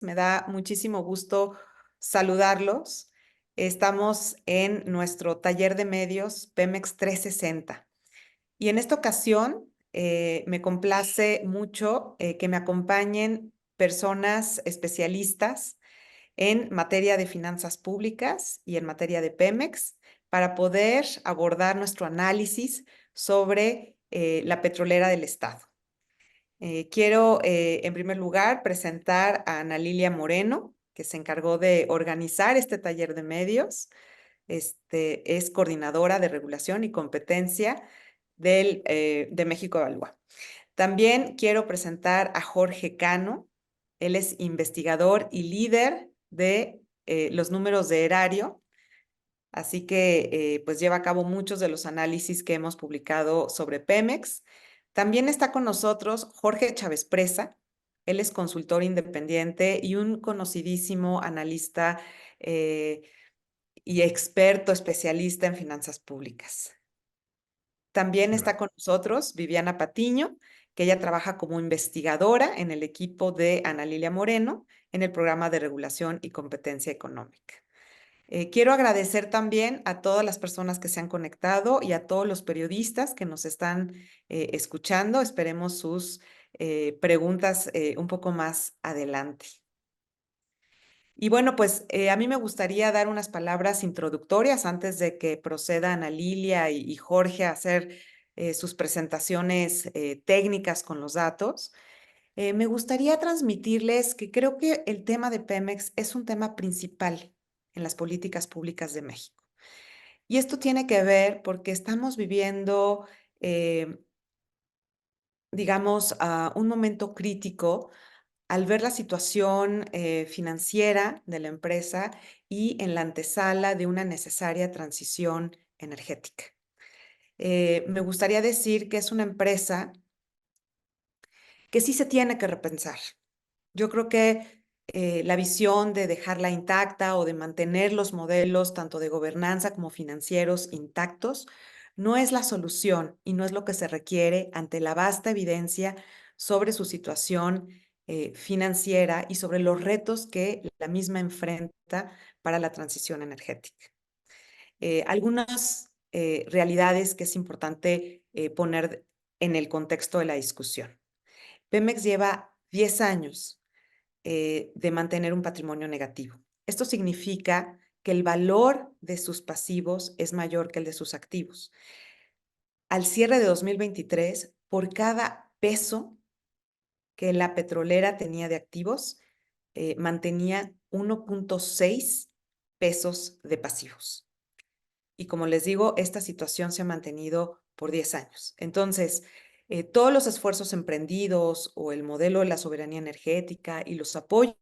Me da muchísimo gusto saludarlos. Estamos en nuestro taller de medios Pemex 360. Y en esta ocasión me complace mucho que me acompañen personas especialistas en materia de finanzas públicas y en materia de Pemex para poder abordar nuestro análisis sobre la petrolera del Estado. Quiero, en primer lugar, presentar a Ana Lilia Moreno, que se encargó de organizar este taller de medios. Es coordinadora de regulación y competencia de México Evalúa. También quiero presentar a Jorge Cano. Él es investigador y líder de los números de erario. Así que pues lleva a cabo muchos de los análisis que hemos publicado sobre Pemex. También está con nosotros Jorge Chávez Presa. Él es consultor independiente y un conocidísimo analista eh, y experto especialista en finanzas públicas. También está con nosotros Viviana Patiño, que ella trabaja como investigadora en el equipo de Ana Lilia Moreno en el programa de regulación y competencia económica. Quiero agradecer también a todas las personas que se han conectado y a todos los periodistas que nos están escuchando. Esperemos sus preguntas un poco más adelante. Y bueno, pues a mí me gustaría dar unas palabras introductorias antes de que procedan a Lilia y Jorge a hacer sus presentaciones técnicas con los datos. Me gustaría transmitirles que creo que el tema de Pemex es un tema principal en las políticas públicas de México. Y esto tiene que ver porque estamos viviendo, digamos, un momento crítico al ver la situación financiera de la empresa y en la antesala de una necesaria transición energética. Me gustaría decir que es una empresa que sí se tiene que repensar. Yo creo que la visión de dejarla intacta o de mantener los modelos tanto de gobernanza como financieros intactos no es la solución y no es lo que se requiere ante la vasta evidencia sobre su situación financiera y sobre los retos que la misma enfrenta para la transición energética. Algunas realidades que es importante poner en el contexto de la discusión. Pemex lleva 10 años de mantener un patrimonio negativo. Esto significa que el valor de sus pasivos es mayor que el de sus activos. Al cierre de 2023, por cada peso que la petrolera tenía de activos, mantenía 1.6 pesos de pasivos. Y como les digo, esta situación se ha mantenido por 10 años. Entonces, todos los esfuerzos emprendidos o el modelo de la soberanía energética y los apoyos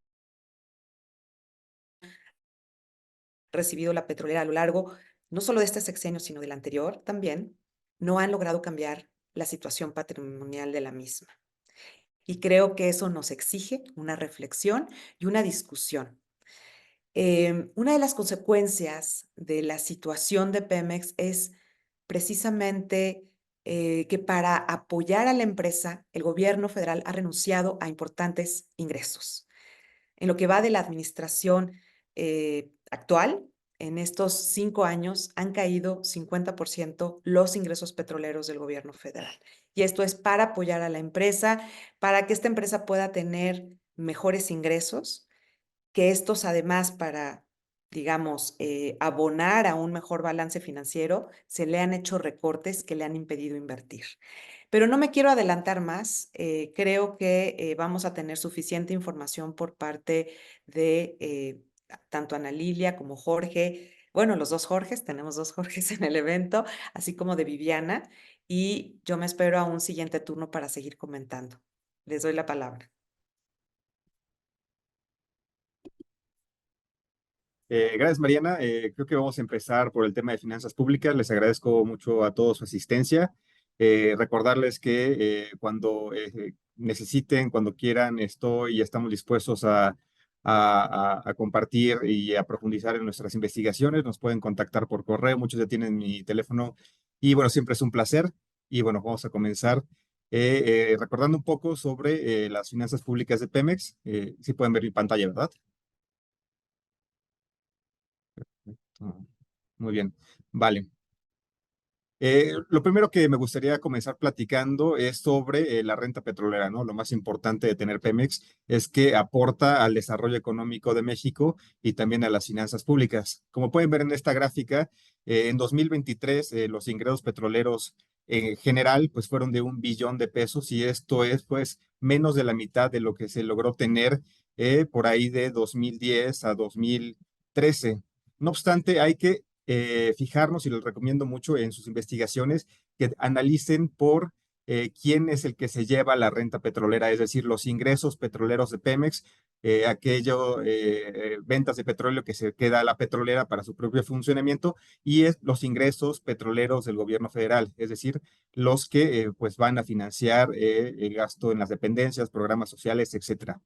recibido la petrolera a lo largo no solo de este sexenio, sino del anterior también, no han logrado cambiar la situación patrimonial de la misma. Y creo que eso nos exige una reflexión y una discusión. Una de las consecuencias de la situación de Pemex es precisamente que para apoyar a la empresa, el gobierno federal ha renunciado a importantes ingresos. En lo que va de la administración actual, en estos 5 años han caído 50% los ingresos petroleros del gobierno federal. Y esto es para apoyar a la empresa, para que esta empresa pueda tener mejores ingresos, que estos además para, digamos, abonar a un mejor balance financiero, se le han hecho recortes que le han impedido invertir. Pero no me quiero adelantar más. Creo que vamos a tener suficiente información por parte de tanto Ana Lilia como Jorge. Bueno, los dos Jorges, tenemos dos Jorges en el evento, así como de Viviana. Y yo me espero a un siguiente turno para seguir comentando. Les doy la palabra. Gracias, Mariana. Creo que vamos a empezar por el tema de finanzas públicas. Les agradezco mucho a todos su asistencia. Recordarles que cuando necesiten, cuando quieran, estoy y estamos dispuestos a compartir y a profundizar en nuestras investigaciones. Nos pueden contactar por correo. Muchos ya tienen mi teléfono. Y bueno, siempre es un placer. Y bueno, vamos a comenzar. recordando un poco sobre las finanzas públicas de Pemex. Sí pueden ver mi pantalla, ¿verdad? Ah, muy bien, vale. Lo primero que me gustaría comenzar platicando es sobre la renta petrolera, ¿no? Lo más importante de tener Pemex es que aporta al desarrollo económico de México y también a las finanzas públicas. Como pueden ver en esta gráfica, en 2023 los ingresos petroleros en general pues fueron de 1 billón de pesos, y esto es pues menos de la mitad de lo que se logró tener por ahí de 2010 a 2013. No obstante, hay que fijarnos, y les recomiendo mucho en sus investigaciones, que analicen por quién es el que se lleva la renta petrolera, es decir, los ingresos petroleros de Pemex, ventas de petróleo que se queda a la petrolera para su propio funcionamiento, y es los ingresos petroleros del gobierno federal, es decir, los que pues van a financiar el gasto en las dependencias, programas sociales, etcétera.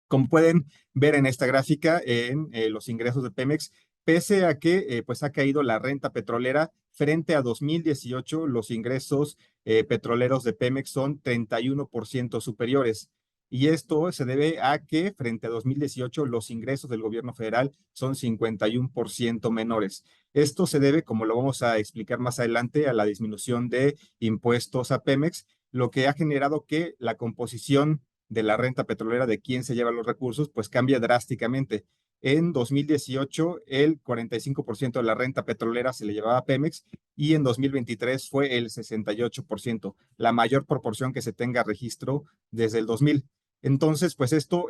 Como pueden ver en esta gráfica, en los ingresos de Pemex, pese a que pues ha caído la renta petrolera frente a 2018, los ingresos petroleros de Pemex son 31% superiores. Y esto se debe a que frente a 2018 los ingresos del gobierno federal son 51% menores. Esto se debe, como lo vamos a explicar más adelante, a la disminución de impuestos a Pemex, lo que ha generado que la composición de la renta petrolera, de quién se lleva los recursos, pues cambia drásticamente. En 2018, el 45% de la renta petrolera se le llevaba a Pemex, y en 2023 fue el 68%, la mayor proporción que se tenga registro desde el 2000. Entonces, pues esto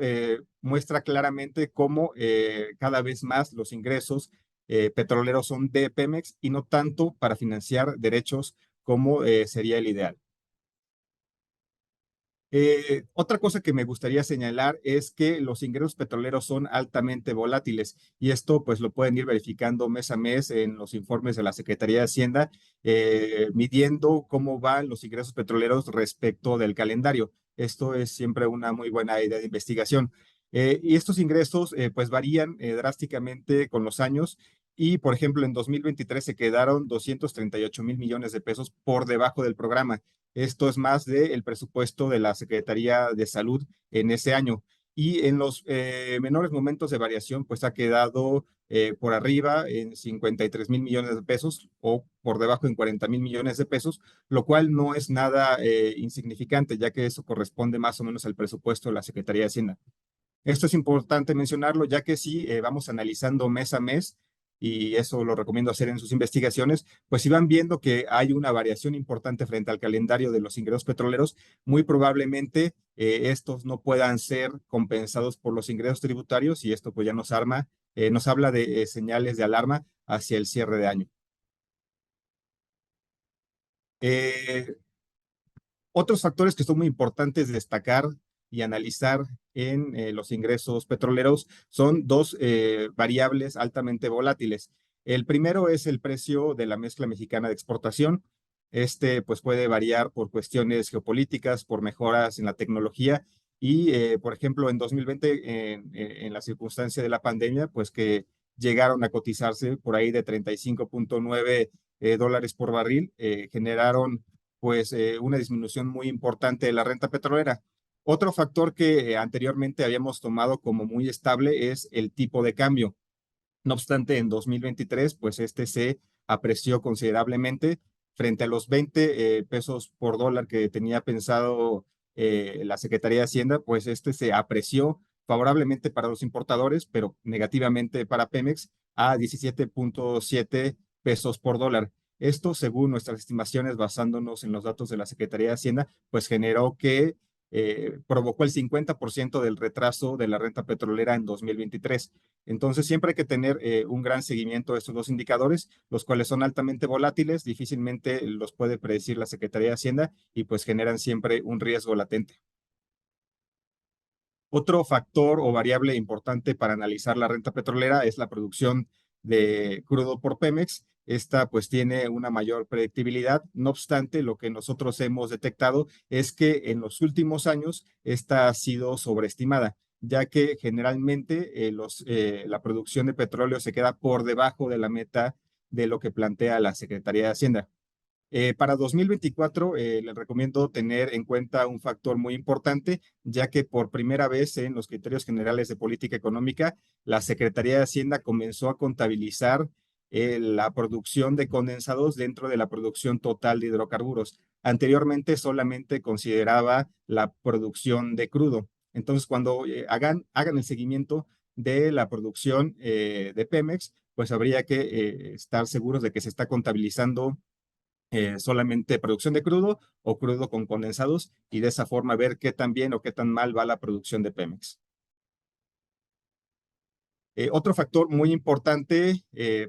muestra claramente cómo cada vez más los ingresos petroleros son de Pemex y no tanto para financiar derechos como sería el ideal. Otra cosa que me gustaría señalar es que los ingresos petroleros son altamente volátiles, y esto pues lo pueden ir verificando mes a mes en los informes de la Secretaría de Hacienda, midiendo cómo van los ingresos petroleros respecto del calendario. Esto es siempre una muy buena idea de investigación. Y estos ingresos pues varían drásticamente con los años, y por ejemplo en 2023 se quedaron 238 mil millones de pesos por debajo del programa. Esto es más del presupuesto de la Secretaría de Salud en ese año. Y en los menores momentos de variación, pues ha quedado por arriba en 53 mil millones de pesos, o por debajo en 40 mil millones de pesos, lo cual no es nada insignificante, ya que eso corresponde más o menos al presupuesto de la Secretaría de Hacienda. Esto es importante mencionarlo, ya que si vamos analizando mes a mes, y eso lo recomiendo hacer en sus investigaciones, pues si van viendo que hay una variación importante frente al calendario de los ingresos petroleros, muy probablemente estos no puedan ser compensados por los ingresos tributarios, y esto pues ya nos habla de señales de alarma hacia el cierre de año. Eh, Otros factores que son muy importantes destacar y analizar en los ingresos petroleros son dos variables altamente volátiles. El primero es el precio de la mezcla mexicana de exportación. Este pues puede variar por cuestiones geopolíticas, por mejoras en la tecnología, y por ejemplo en 2020 en la circunstancia de la pandemia pues que llegaron a cotizarse por ahí de 35.9 dólares por barril, generaron pues una disminución muy importante de la renta petrolera. Otro factor que anteriormente habíamos tomado como muy estable es el tipo de cambio. No obstante, en 2023, pues este se apreció considerablemente frente a los 20 pesos por dólar que tenía pensado la Secretaría de Hacienda, pues este se apreció favorablemente para los importadores, pero negativamente para Pemex a 17.7 pesos por dólar. Esto, según nuestras estimaciones, basándonos en los datos de la Secretaría de Hacienda, pues generó que provocó el 50% del retraso de la renta petrolera en 2023. Entonces, siempre hay que tener un gran seguimiento de estos dos indicadores, los cuales son altamente volátiles, difícilmente los puede predecir la Secretaría de Hacienda, y pues generan siempre un riesgo latente. Otro factor o variable importante para analizar la renta petrolera es la producción de crudo por Pemex. Esta pues tiene una mayor predictibilidad. No obstante, lo que nosotros hemos detectado es que en los últimos años esta ha sido sobreestimada, ya que generalmente la producción de petróleo se queda por debajo de la meta de lo que plantea la Secretaría de Hacienda. Para 2024, les recomiendo tener en cuenta un factor muy importante, ya que por primera vez en los criterios generales de política económica, la Secretaría de Hacienda comenzó a contabilizar la producción de condensados dentro de la producción total de hidrocarburos. Anteriormente solamente consideraba la producción de crudo. Entonces, cuando hagan el seguimiento de la producción de Pemex, pues habría que estar seguros de que se está contabilizando solamente producción de crudo o crudo con condensados y de esa forma ver qué tan bien o qué tan mal va la producción de Pemex. Otro factor muy importante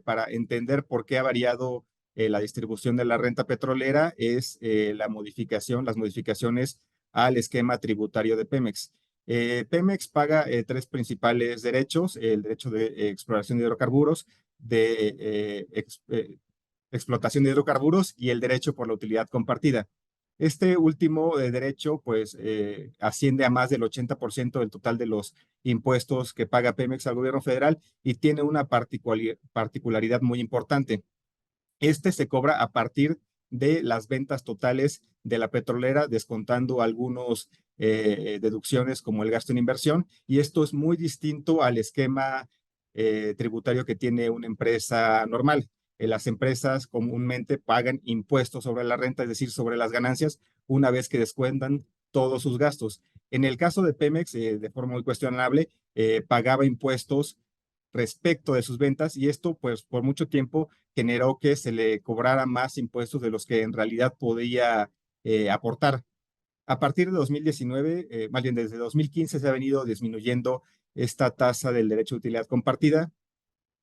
para entender por qué ha variado la distribución de la renta petrolera es las modificaciones al esquema tributario de Pemex. Pemex paga tres principales derechos: el derecho de exploración de hidrocarburos, de explotación de hidrocarburos y el derecho por la utilidad compartida. Este último derecho, pues, asciende a más del 80% del total de los impuestos que paga Pemex al gobierno federal y tiene una particularidad muy importante. Este se cobra a partir de las ventas totales de la petrolera, descontando algunos deducciones como el gasto en inversión, y esto es muy distinto al esquema tributario que tiene una empresa normal. Las empresas comúnmente pagan impuestos sobre la renta, es decir, sobre las ganancias, una vez que descuentan todos sus gastos. En el caso de Pemex, de forma muy cuestionable, pagaba impuestos respecto de sus ventas, y esto pues por mucho tiempo generó que se le cobrara más impuestos de los que en realidad podía aportar. A partir de 2019, más bien desde 2015, se ha venido disminuyendo esta tasa del derecho de utilidad compartida.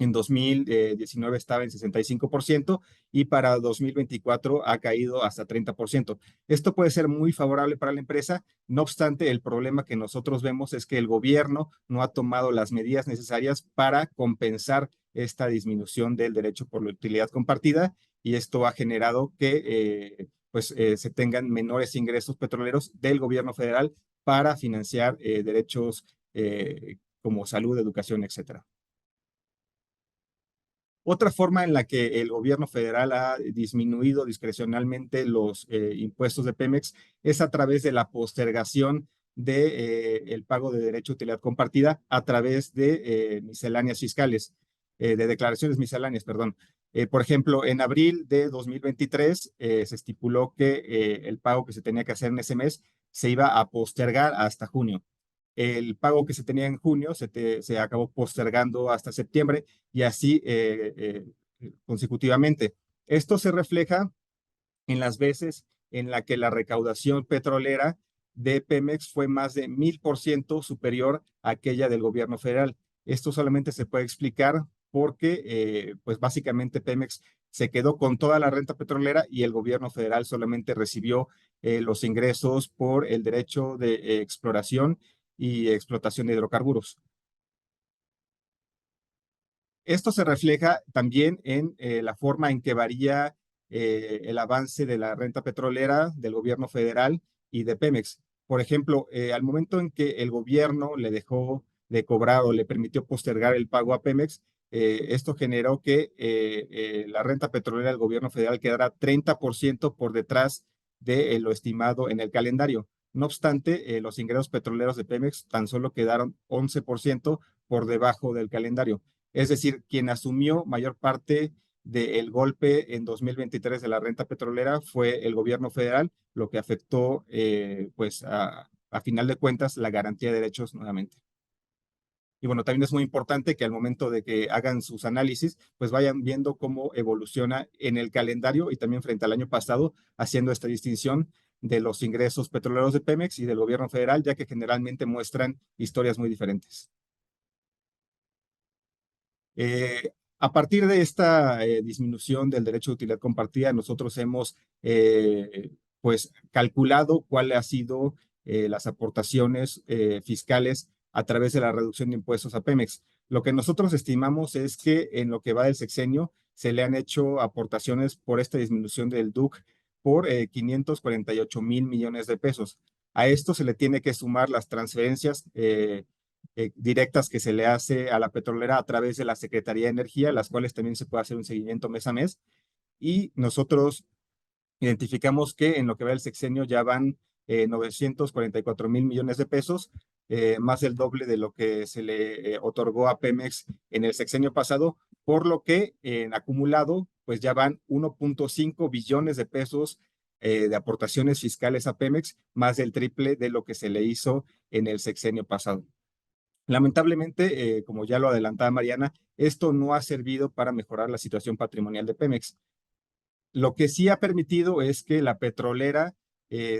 En 2019 estaba en 65% y para 2024 ha caído hasta 30%. Esto puede ser muy favorable para la empresa. No obstante, el problema que nosotros vemos es que el gobierno no ha tomado las medidas necesarias para compensar esta disminución del derecho por la utilidad compartida, y esto ha generado que se tengan menores ingresos petroleros del gobierno federal para financiar derechos como salud, educación, etcétera. Otra forma en la que el gobierno federal ha disminuido discrecionalmente los impuestos de Pemex es a través de la postergación de el pago de derecho a utilidad compartida a través de misceláneas fiscales, de declaraciones misceláneas, perdón. Por ejemplo, en abril de 2023 se estipuló que el pago que se tenía que hacer en ese mes se iba a postergar hasta junio. El pago que se tenía en junio se acabó postergando hasta septiembre, y así consecutivamente. Esto se refleja en las veces en la que la recaudación petrolera de Pemex fue más de 1000% superior a aquella del gobierno federal. Esto solamente se puede explicar porque, pues básicamente Pemex se quedó con toda la renta petrolera y el gobierno federal solamente recibió los ingresos por el derecho de exploración y explotación de hidrocarburos. Esto se refleja también en la forma en que varía el avance de la renta petrolera del gobierno federal y de Pemex. Por ejemplo, al momento en que el gobierno le dejó de cobrar o le permitió postergar el pago a Pemex, esto generó que la renta petrolera del gobierno federal quedara 30% por detrás de lo estimado en el calendario. No obstante, los ingresos petroleros de Pemex tan solo quedaron 11% por debajo del calendario. Es decir, quien asumió mayor parte del golpe en 2023 de la renta petrolera fue el gobierno federal, lo que afectó, pues, a final de cuentas, la garantía de derechos nuevamente. Y bueno, también es muy importante que al momento de que hagan sus análisis, pues vayan viendo cómo evoluciona en el calendario y también frente al año pasado, haciendo esta distinción de los ingresos petroleros de Pemex y del gobierno federal, ya que generalmente muestran historias muy diferentes. A partir de esta disminución del derecho de utilidad compartida, nosotros hemos pues calculado cuáles han sido las aportaciones fiscales a través de la reducción de impuestos a Pemex. Lo que nosotros estimamos es que en lo que va del sexenio se le han hecho aportaciones por esta disminución del DUC por 548,000 millones de pesos. A esto se le tiene que sumar las transferencias directas que se le hace a la petrolera a través de la Secretaría de Energía, las cuales también se puede hacer un seguimiento mes a mes. Y nosotros identificamos que en lo que va el sexenio ya van 944 mil millones de pesos, más del doble de lo que se le otorgó a Pemex en el sexenio pasado, por lo que en acumulado, pues ya van 1.5 billones de pesos de aportaciones fiscales a Pemex, más del triple de lo que se le hizo en el sexenio pasado. Lamentablemente, como ya lo adelantaba Mariana, esto no ha servido para mejorar la situación patrimonial de Pemex. Lo que sí ha permitido es que la petrolera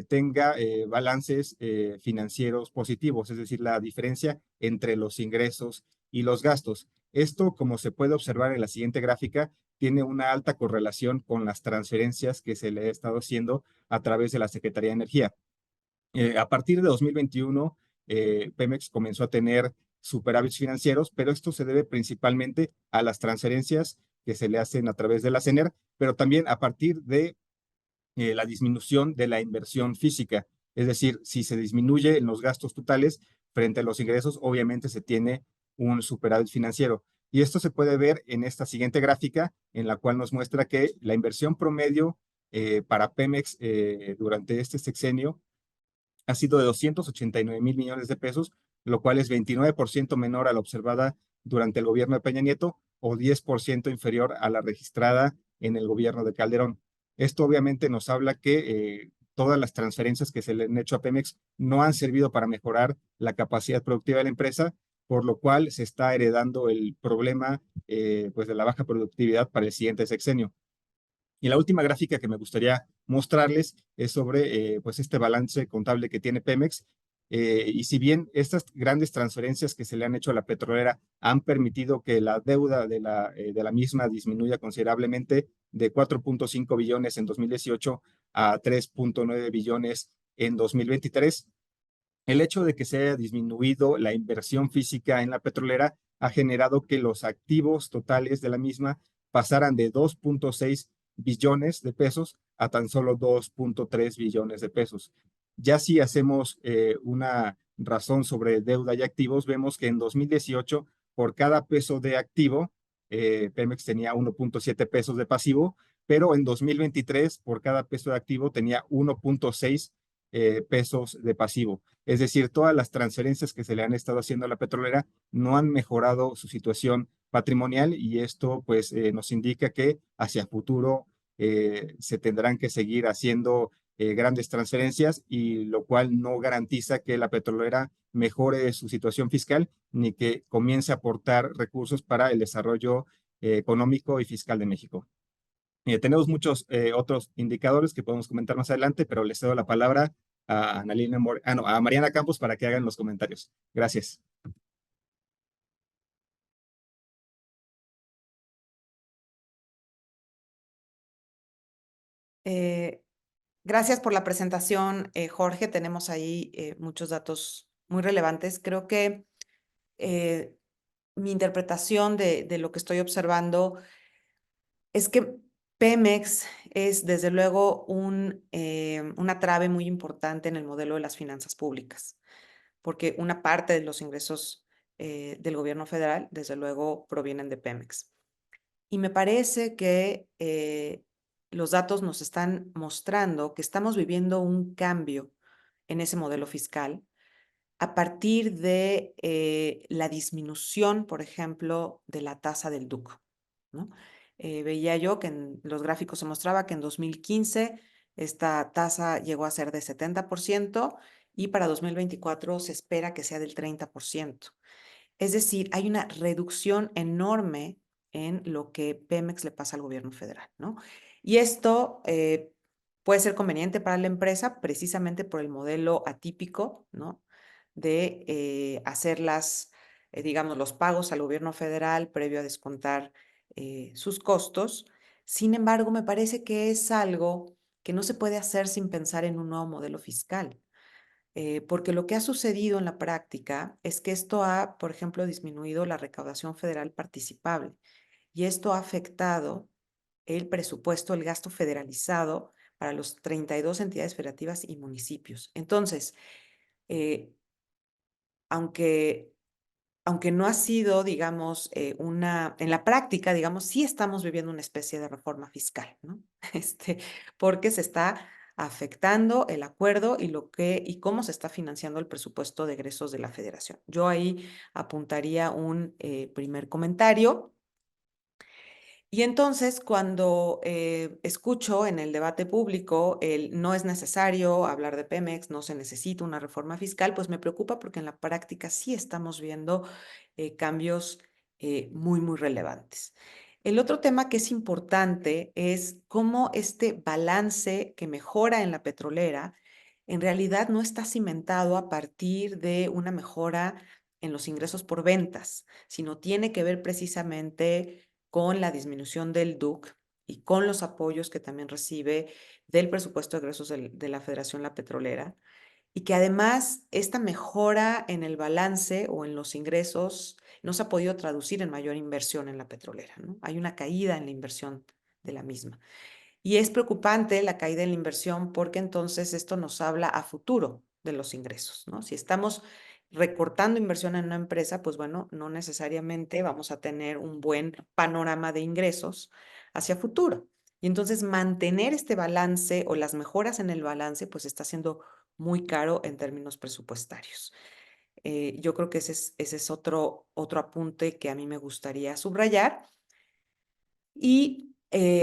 tenga balances financieros positivos, es decir, la diferencia entre los ingresos y los gastos. Esto, como se puede observar en la siguiente gráfica, tiene una alta correlación con las transferencias que se le ha estado haciendo a través de la Secretaría de Energía. A partir de 2021, Pemex comenzó a tener superávits financieros, pero esto se debe principalmente a las transferencias que se le hacen a través de la CENER, pero también a partir de la disminución de la inversión física. Es decir, si se disminuye los gastos totales frente a los ingresos, obviamente se tiene un superávit financiero. Y esto se puede ver en esta siguiente gráfica, en la cual nos muestra que la inversión promedio para Pemex durante este sexenio ha sido de 289 mil millones de pesos, lo cual es 29% menor a la observada durante el gobierno de Peña Nieto o 10% inferior a la registrada en el gobierno de Calderón. Esto obviamente nos habla que todas las transferencias que se le han hecho a Pemex no han servido para mejorar la capacidad productiva de la empresa, por lo cual se está heredando el problema pues de la baja productividad para el siguiente sexenio. Y la última gráfica que me gustaría mostrarles es sobre pues este balance contable que tiene Pemex. Y si bien estas grandes transferencias que se le han hecho a la petrolera han permitido que la deuda de la misma disminuya considerablemente de 4.5 billones en 2018 a 3.9 billones en 2023, el hecho de que se haya disminuido la inversión física en la petrolera ha generado que los activos totales de la misma pasaran de 2.6 billones de pesos a tan solo 2.3 billones de pesos. Ya si hacemos una razón sobre deuda y activos, vemos que en 2018, por cada peso de activo, Pemex tenía 1.7 pesos de pasivo, pero en 2023, por cada peso de activo, tenía 1.6 pesos de pasivo. Es decir, todas las transferencias que se le han estado haciendo a la petrolera no han mejorado su situación patrimonial y esto pues nos indica que hacia futuro se tendrán que seguir haciendo grandes transferencias y lo cual no garantiza que la petrolera mejore su situación fiscal ni que comience a aportar recursos para el desarrollo económico y fiscal de México. Tenemos muchos otros indicadores que podemos comentar más adelante, pero les cedo la palabra a no, a Mariana Campos para que hagan los comentarios. Gracias. Gracias por la presentación, Jorge. Tenemos ahí muchos datos muy relevantes. Creo que mi interpretación de lo que estoy observando es que Pemex es desde luego una trave muy importante en el modelo de las finanzas públicas, porque una parte de los ingresos del gobierno federal, desde luego, provienen de Pemex. Y me parece que los datos nos están mostrando que estamos viviendo un cambio en ese modelo fiscal a partir de la disminución, por ejemplo, de la tasa del DUC, ¿no? Veía yo que en los gráficos se mostraba que en 2015 esta tasa llegó a ser de 70% y para 2024 se espera que sea del 30%. Es decir, hay una reducción enorme en lo que Pemex le pasa al gobierno federal, ¿no? Y esto puede ser conveniente para la empresa precisamente por el modelo atípico, ¿no? De hacer digamos, los pagos al gobierno federal previo a descontar sus costos. Sin embargo, me parece que es algo que no se puede hacer sin pensar en un nuevo modelo fiscal. Porque lo que ha sucedido en la práctica es que esto ha, por ejemplo, disminuido la recaudación federal participable y esto ha afectado el presupuesto, el gasto federalizado para los 32 entidades federativas y municipios. Entonces, eh, aunque aunque no ha sido, digamos, en la práctica, digamos, sí estamos viviendo una especie de reforma fiscal, ¿no? Porque se está afectando el acuerdo y cómo se está financiando el presupuesto de egresos de la federación. Yo ahí apuntaría un primer comentario. Y entonces, cuando escucho en el debate público el no es necesario hablar de Pemex, no se necesita una reforma fiscal, pues me preocupa porque en la práctica sí estamos viendo cambios muy, muy relevantes. El otro tema que es importante es cómo este balance que mejora en la petrolera en realidad no está cimentado a partir de una mejora en los ingresos por ventas, sino tiene que ver precisamente con la disminución del DUC y con los apoyos que también recibe del presupuesto de egresos de la Federación La Petrolera, y que además esta mejora en el balance o en los ingresos no se ha podido traducir en mayor inversión en la petrolera, ¿no? Hay una caída en la inversión de la misma. Y es preocupante la caída en la inversión porque entonces esto nos habla a futuro de los ingresos, ¿no? Si estamos recortando inversión en una empresa, pues bueno, no necesariamente vamos a tener un buen panorama de ingresos hacia futuro. Y entonces mantener este balance o las mejoras en el balance, pues está siendo muy caro en términos presupuestarios. Yo creo que ese es otro apunte que a mí me gustaría subrayar. Y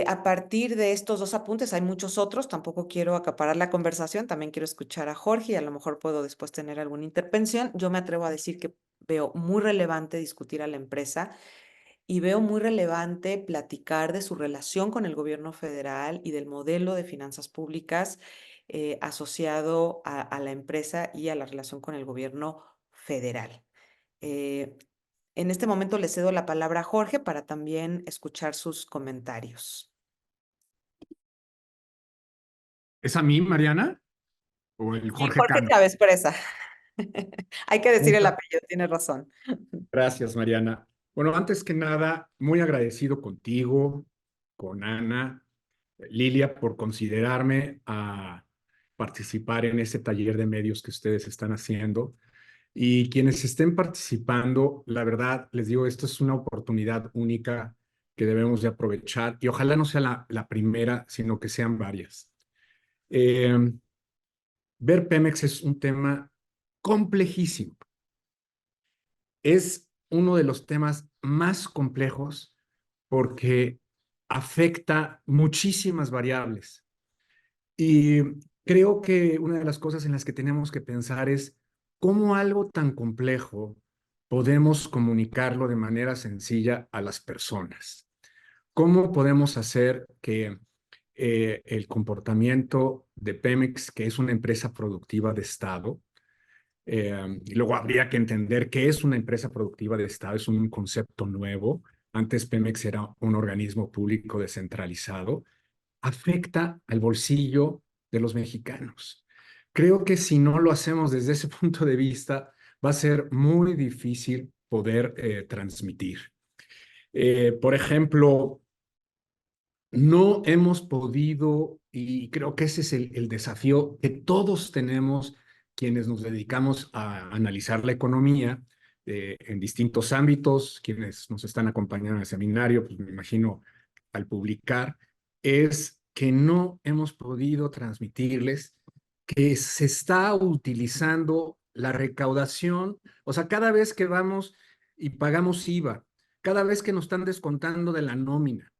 a partir de estos dos apuntes, hay muchos otros, tampoco quiero acaparar la conversación, también quiero escuchar a Jorge y a lo mejor puedo después tener alguna intervención. Yo me atrevo a decir que veo muy relevante discutir a la empresa y veo muy relevante platicar de su relación con el gobierno federal y del modelo de finanzas públicas asociado a la empresa y a la relación con el gobierno federal. Eh, en este momento le cedo la palabra a Jorge para también escuchar sus comentarios. ¿Es a mí, Mariana? ¿O el Sí, Jorge Jorge Cano? Chávez Presa. Hay que decir el Muchas apellido, tienes razón. gracias, Mariana. Bueno, antes que nada, muy agradecido contigo, con Ana, Lilia, por considerarme a participar en este taller de medios que ustedes están haciendo. Y quienes estén participando, la verdad, les digo, esto es una oportunidad única que debemos de aprovechar y ojalá no sea la primera, sino que sean varias. Eh, Ver Pemex es un tema complejísimo. Es uno de los temas más complejos porque afecta muchísimas variables. Y creo que una de las cosas en las que tenemos que pensar es cómo algo tan complejo podemos comunicarlo de manera sencilla a las personas. ¿Cómo podemos hacer que el comportamiento de Pemex, que es una empresa productiva de Estado, y luego habría que entender qué es una empresa productiva de Estado, es un concepto nuevo. Antes Pemex era un organismo público descentralizado, afecta al bolsillo de los mexicanos. Creo que si no lo hacemos desde ese punto de vista, va a ser muy difícil poder transmitir. Por ejemplo, no hemos podido, y creo que ese es el desafío que todos tenemos quienes nos dedicamos a analizar la economía en distintos ámbitos, quienes nos están acompañando en el seminario, pues me imagino al publicar, es que no hemos podido transmitirles que se está utilizando la recaudación, o sea, cada vez que vamos y pagamos IVA, cada vez que nos están descontando de la nómina,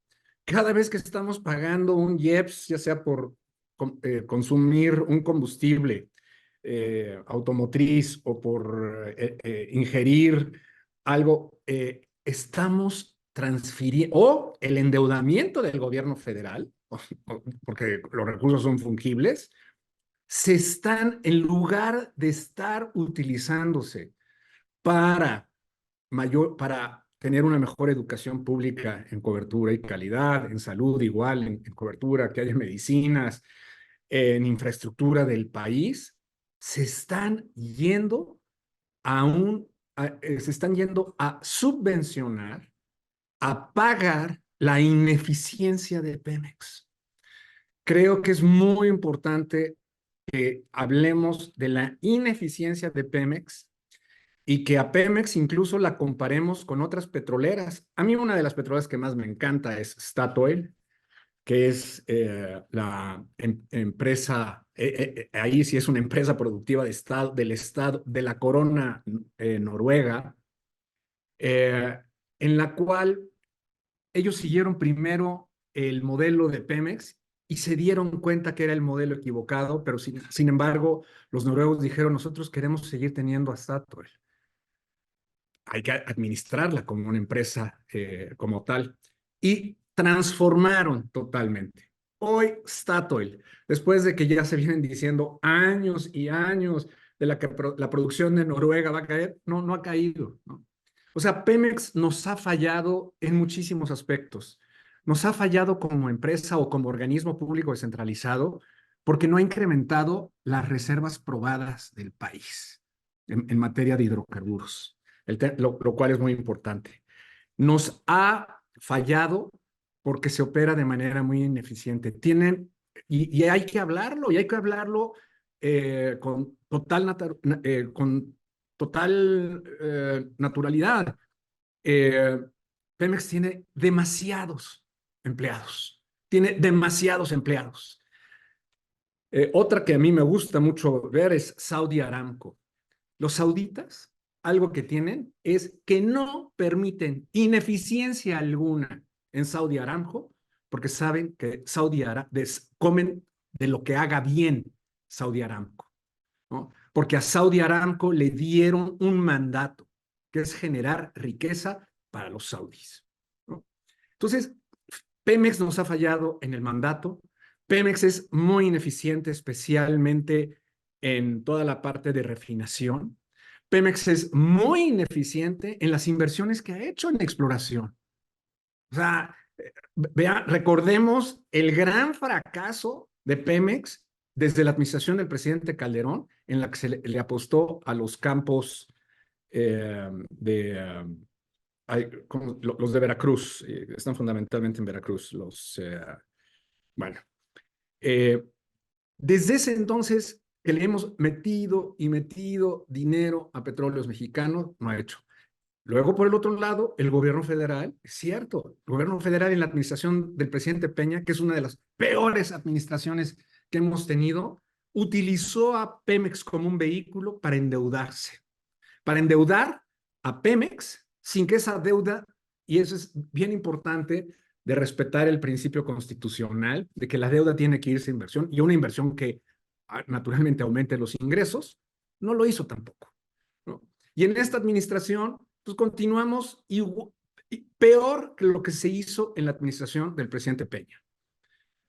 cada vez que estamos pagando un IEPS, ya sea por consumir un combustible automotriz o por ingerir algo, estamos transfiriendo, o el endeudamiento del gobierno federal, porque los recursos son fungibles, se están, en lugar de estar utilizándose para para tener una mejor educación pública en cobertura y calidad, en salud igual, en cobertura, que haya medicinas, en infraestructura del país, se están yendo se están yendo a subvencionar, a pagar la ineficiencia de Pemex. Creo que es muy importante que hablemos de la ineficiencia de Pemex y que a Pemex incluso la comparemos con otras petroleras. A mí una de las petroleras que más me encanta es Statoil, que es la empresa, ahí sí es una empresa productiva del estado, de la corona noruega, eh, en la cual ellos siguieron primero el modelo de Pemex y se dieron cuenta que era el modelo equivocado, pero sin embargo, los noruegos dijeron, nosotros queremos seguir teniendo a Statoil. Hay que administrarla como una empresa como tal. Y transformaron totalmente. Hoy Statoil, después de que ya se vienen diciendo años y años de la que la producción de Noruega va a caer, no ha caído, ¿no? O sea, Pemex nos ha fallado en muchísimos aspectos. Nos ha fallado como empresa o como organismo público descentralizado porque no ha incrementado las reservas probadas del país en materia de hidrocarburos, lo cual es muy importante. Nos ha fallado porque se opera de manera muy ineficiente. Y hay que hablarlo, con total naturalidad. Eh, Pemex tiene demasiados empleados. Otra que a mí me gusta mucho ver es Saudi Aramco. Los sauditas, algo que tienen es que no permiten ineficiencia alguna en Saudi Aramco, porque saben que comen de lo que haga bien Saudi Aramco, ¿no? Porque a Saudi Aramco le dieron un mandato, que es generar riqueza para los saudíes, ¿no? Entonces, Pemex nos ha fallado en el mandato. Pemex es muy ineficiente, especialmente en toda la parte de refinación. Pemex es muy ineficiente en las inversiones que ha hecho en exploración. O sea, recordemos el gran fracaso de Pemex desde la administración del presidente Calderón, en la que se le apostó a los campos los de Veracruz, están fundamentalmente en Veracruz, bueno, eh, desde ese entonces que le hemos metido y metido dinero a petróleos mexicanos, no ha hecho. Luego, por el otro lado, el gobierno federal, es cierto, el gobierno federal en la administración del presidente Peña, que es una de las peores administraciones que hemos tenido, utilizó a Pemex como un vehículo para endeudar a Pemex sin que esa deuda, y eso es bien importante, de respetar el principio constitucional de que la deuda tiene que irse a inversión y una inversión que naturalmente aumente los ingresos, no lo hizo tampoco, ¿no? Y en esta administración, pues continuamos y peor que lo que se hizo en la administración del presidente Peña.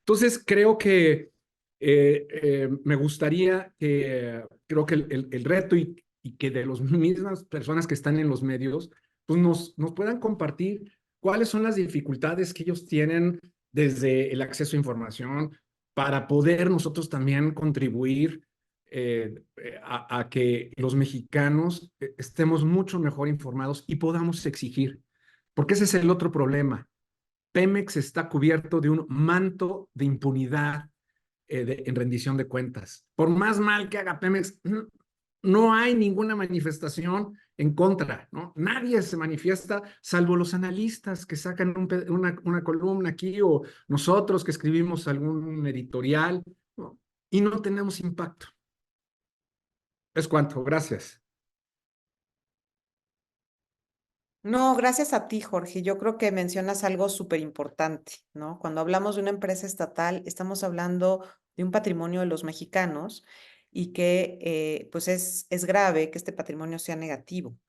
Entonces, creo que me gustaría creo que el reto y que de las mismas personas que están en los medios, pues nos puedan compartir cuáles son las dificultades que ellos tienen desde el acceso a información para poder nosotros también contribuir a que los mexicanos estemos mucho mejor informados y podamos exigir, porque ese es el otro problema. Pemex está cubierto de un manto de impunidad en rendición de cuentas. Por más mal que haga Pemex, no hay ninguna manifestación en contra, ¿no? Nadie se manifiesta, salvo los analistas que sacan una columna aquí o nosotros que escribimos algún editorial, ¿no? Y no tenemos impacto. Es cuanto, gracias. No, gracias a ti, Jorge. Yo creo que mencionas algo súper importante, ¿no? Cuando hablamos de una empresa estatal, estamos hablando de un patrimonio de los mexicanos y que pues es grave que este patrimonio sea negativo,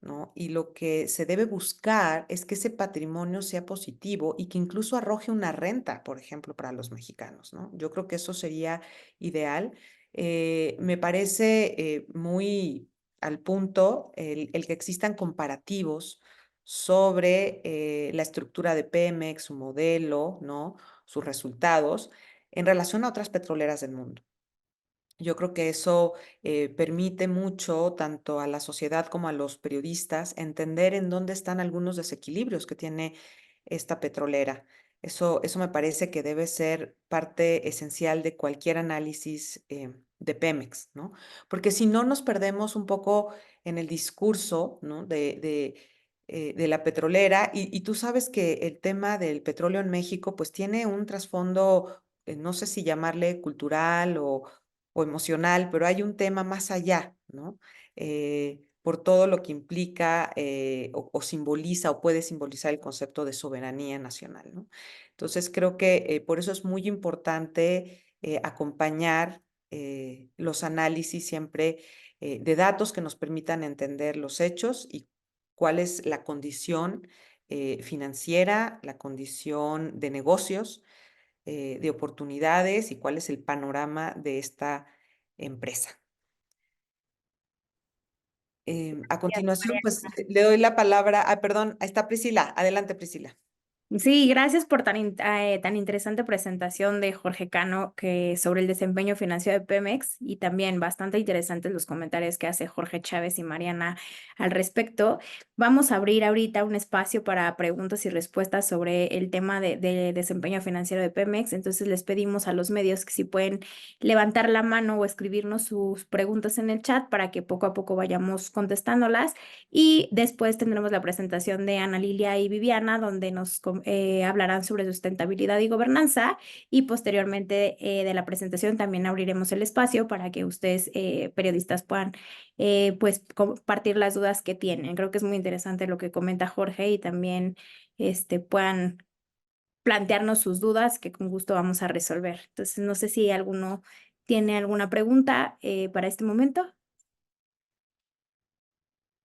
¿no? Y lo que se debe buscar es que ese patrimonio sea positivo y que incluso arroje una renta, por ejemplo, para los mexicanos, ¿no? Yo creo que eso sería ideal. Me parece muy al punto el que existan comparativos sobre la estructura de Pemex, su modelo, ¿no? Sus resultados en relación a otras petroleras del mundo. Yo creo que eso permite mucho tanto a la sociedad como a los periodistas entender en dónde están algunos desequilibrios que tiene esta petrolera. Eso me parece que debe ser parte esencial de cualquier análisis de Pemex, ¿no? Porque si no nos perdemos un poco en el discurso, ¿no? De la petrolera y tú sabes que el tema del petróleo en México pues tiene un trasfondo, no sé si llamarle cultural o emocional, pero hay un tema más allá, ¿no? Por todo lo que implica o simboliza o puede simbolizar el concepto de soberanía nacional, ¿no? Entonces creo que por eso es muy importante acompañar los análisis siempre de datos que nos permitan entender los hechos y cuál es la condición financiera, la condición de negocios, de oportunidades y cuál es el panorama de esta empresa. A continuación, pues le doy la palabra, perdón, ahí está Priscila. Adelante, Priscila. Sí, gracias por tan interesante presentación de Jorge Cano sobre el desempeño financiero de Pemex y también bastante interesantes los comentarios que hace Jorge Chávez y Mariana al respecto. Vamos a abrir ahorita un espacio para preguntas y respuestas sobre el tema de desempeño financiero de Pemex. Entonces les pedimos a los medios que si pueden levantar la mano o escribirnos sus preguntas en el chat para que poco a poco vayamos contestándolas. Y después tendremos la presentación de Ana Lilia y Viviana, donde nos hablarán sobre sustentabilidad y gobernanza. Y posteriormente de la presentación también abriremos el espacio para que ustedes, periodistas, puedan pues compartir las dudas que tienen. Creo que es muy interesante lo que comenta Jorge y también puedan plantearnos sus dudas que con gusto vamos a resolver. Entonces, no sé si alguno tiene alguna pregunta para este momento.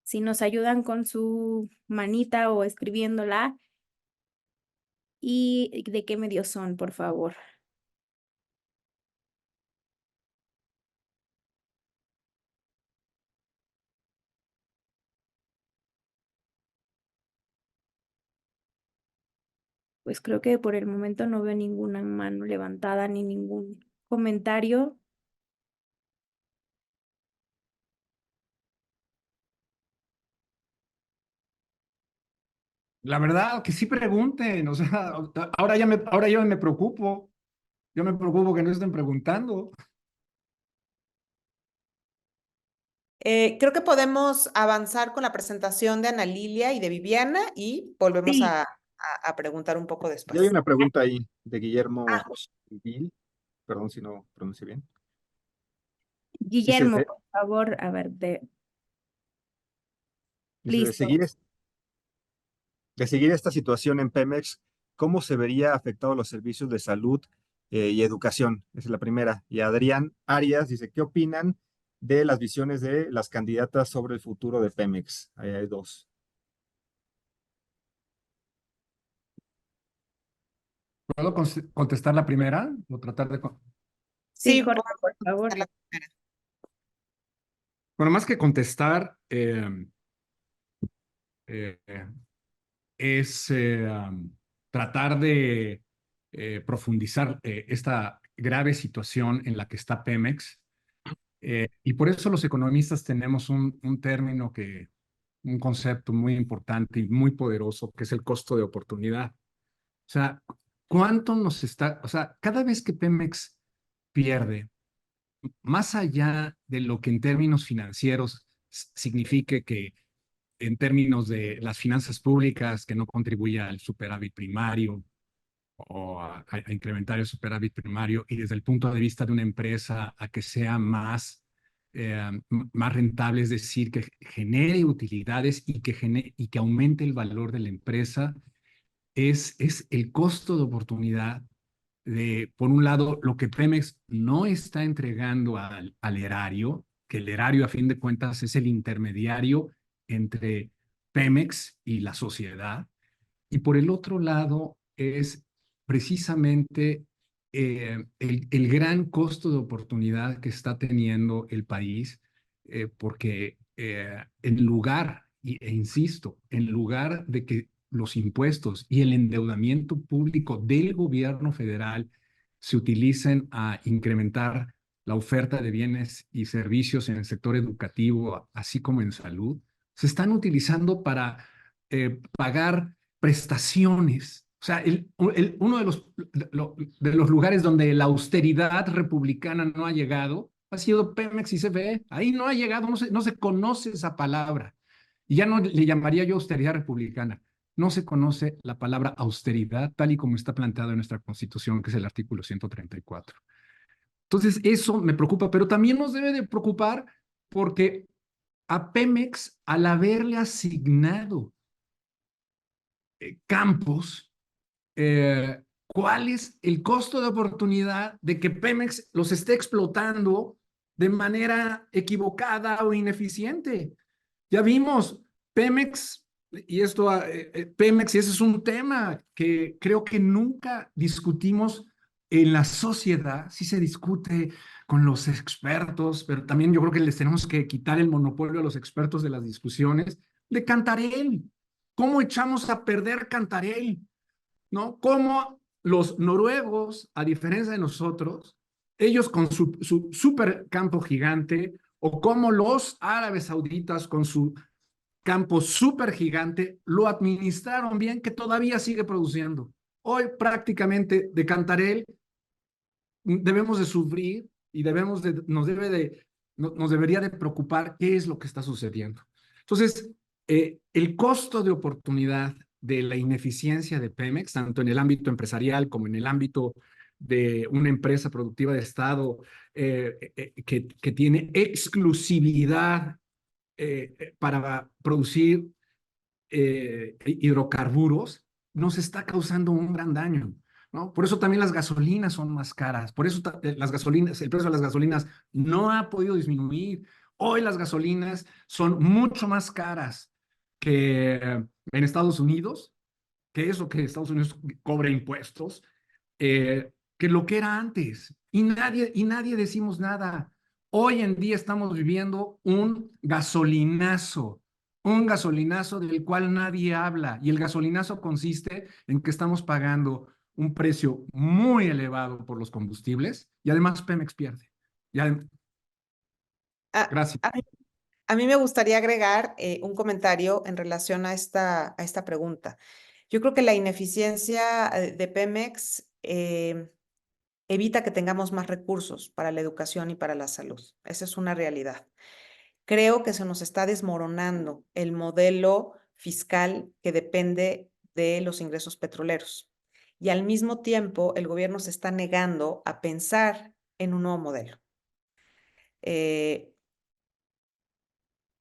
Si nos ayudan con su manita o escribiéndola. ¿Y de qué medios son, por favor? Pues creo que por el momento no veo ninguna mano levantada ni ningún comentario. La verdad, que sí pregunten, o sea, ahora yo me preocupo. Yo me preocupo que no estén preguntando. Creo que podemos avanzar con la presentación de Ana Lilia y de Viviana y volvemos Sí. a preguntar un poco Ya hay después. una pregunta ahí de Guillermo Gil, perdón si no pronuncio bien. Guillermo, por favor, a ver, Dice, listo. de seguir esta situación en Pemex, ¿cómo se vería afectados los servicios de salud y educación? Esa es la primera. Y Adrián Arias dice, ¿qué opinan de las visiones de las candidatas sobre el futuro de Pemex? Ahí hay dos. ¿Puedo contestar la primera o tratar de... Sí, Sí, Jorge, vamos por a favor. contestar la primera. Bueno, más que contestar, eh, es tratar de profundizar esta grave situación en la que está Pemex. Y por eso los economistas tenemos un término un concepto muy importante y muy poderoso, que es el costo de oportunidad. O sea, ¿cuánto nos está, o sea, cada vez que Pemex pierde, más allá de lo que en términos financieros signifique que en términos de las finanzas públicas, que no contribuye al superávit primario o a incrementar el superávit primario, y desde el punto de vista de una empresa a que sea más rentable, es decir, que genere utilidades y que aumente el valor de la empresa, es el costo de oportunidad de, por un lado, lo que Pemex no está entregando al erario, que el erario a fin de cuentas es el intermediario entre Pemex y la sociedad, y por el otro lado es precisamente el gran costo de oportunidad que está teniendo el país, porque en lugar, e insisto, en lugar de que los impuestos y el endeudamiento público del gobierno federal se utilicen a incrementar la oferta de bienes y servicios en el sector educativo, así como en salud, se están utilizando para pagar prestaciones. O sea, uno de los lugares donde la austeridad republicana no ha llegado ha sido Pemex y CFE. Ahí no ha llegado, no se conoce esa palabra. Y ya no le llamaría yo austeridad republicana. No se conoce la palabra austeridad tal y como está planteado en nuestra Constitución, que es el artículo 134. Entonces, eso me preocupa, pero también nos debe de preocupar porque a Pemex, al haberle asignado campos, ¿cuál es el costo de oportunidad de que Pemex los esté explotando de manera equivocada o ineficiente? Ya vimos, Pemex, Pemex, y ese es un tema que creo que nunca discutimos en la sociedad. Sí se discute con los expertos, pero también yo creo que les tenemos que quitar el monopolio a los expertos de las discusiones de Cantarell. ¿Cómo echamos a perder Cantarell? ¿No? Cómo los noruegos, a diferencia de nosotros, ellos con su super campo gigante, o como los árabes sauditas con su campo súper gigante, lo administraron bien, que todavía sigue produciendo. Hoy prácticamente de Cantarell debemos de sufrir y nos debería de preocupar qué es lo que está sucediendo. Entonces, el costo de oportunidad de la ineficiencia de Pemex, tanto en el ámbito empresarial como en el ámbito de una empresa productiva de Estado que tiene exclusividad para producir hidrocarburos, nos está causando un gran daño, ¿no? Por eso también las gasolinas son más caras, por eso las gasolinas, el precio de las gasolinas no ha podido disminuir. Hoy las gasolinas son mucho más caras que en Estados Unidos, que es lo que Estados Unidos cobra impuestos, que lo que era antes. Y nadie decimos nada. Hoy en día estamos viviendo un gasolinazo del cual nadie habla. Y el gasolinazo consiste en que estamos pagando un precio muy elevado por los combustibles y además Pemex pierde. Ah, Gracias. a mí me gustaría agregar un comentario en relación a esta pregunta. Yo creo que la ineficiencia de Pemex evita que tengamos más recursos para la educación y para la salud. Esa es una realidad. Creo que se nos está desmoronando el modelo fiscal que depende de los ingresos petroleros. Y al mismo tiempo, el gobierno se está negando a pensar en un nuevo modelo.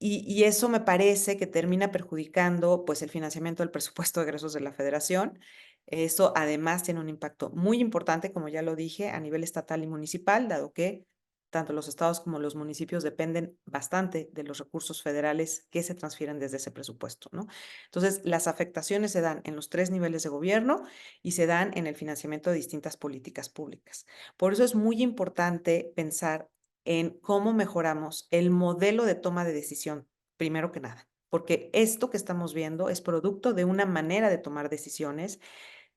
Y eso me parece que termina perjudicando pues, el financiamiento del presupuesto de egresos de la Federación. Eso además tiene un impacto muy importante, como ya lo dije, a nivel estatal y municipal, dado que tanto los estados como los municipios dependen bastante de los recursos federales que se transfieren desde ese presupuesto, ¿no? Entonces, las afectaciones se dan en los 3 niveles de gobierno y se dan en el financiamiento de distintas políticas públicas. Por eso es muy importante pensar en cómo mejoramos el modelo de toma de decisión, primero que nada, porque esto que estamos viendo es producto de una manera de tomar decisiones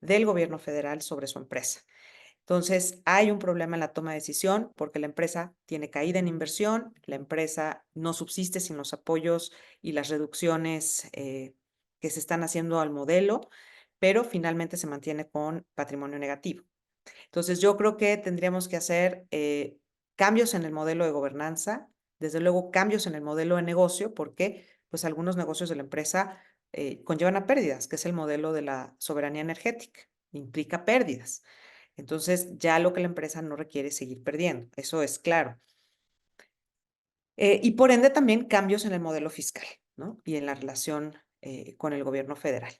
del gobierno federal sobre su empresa. Entonces, hay un problema en la toma de decisión porque la empresa tiene caída en inversión, la empresa no subsiste sin los apoyos y las reducciones que se están haciendo al modelo, pero finalmente se mantiene con patrimonio negativo. Entonces, yo creo que tendríamos que hacer cambios en el modelo de gobernanza, desde luego cambios en el modelo de negocio, porque pues algunos negocios de la empresa conllevan a pérdidas, que es el modelo de la soberanía energética, implica pérdidas. Entonces, ya lo que la empresa no requiere es seguir perdiendo, eso es claro. Y por ende también cambios en el modelo fiscal, ¿no? Y en la relación con el gobierno federal.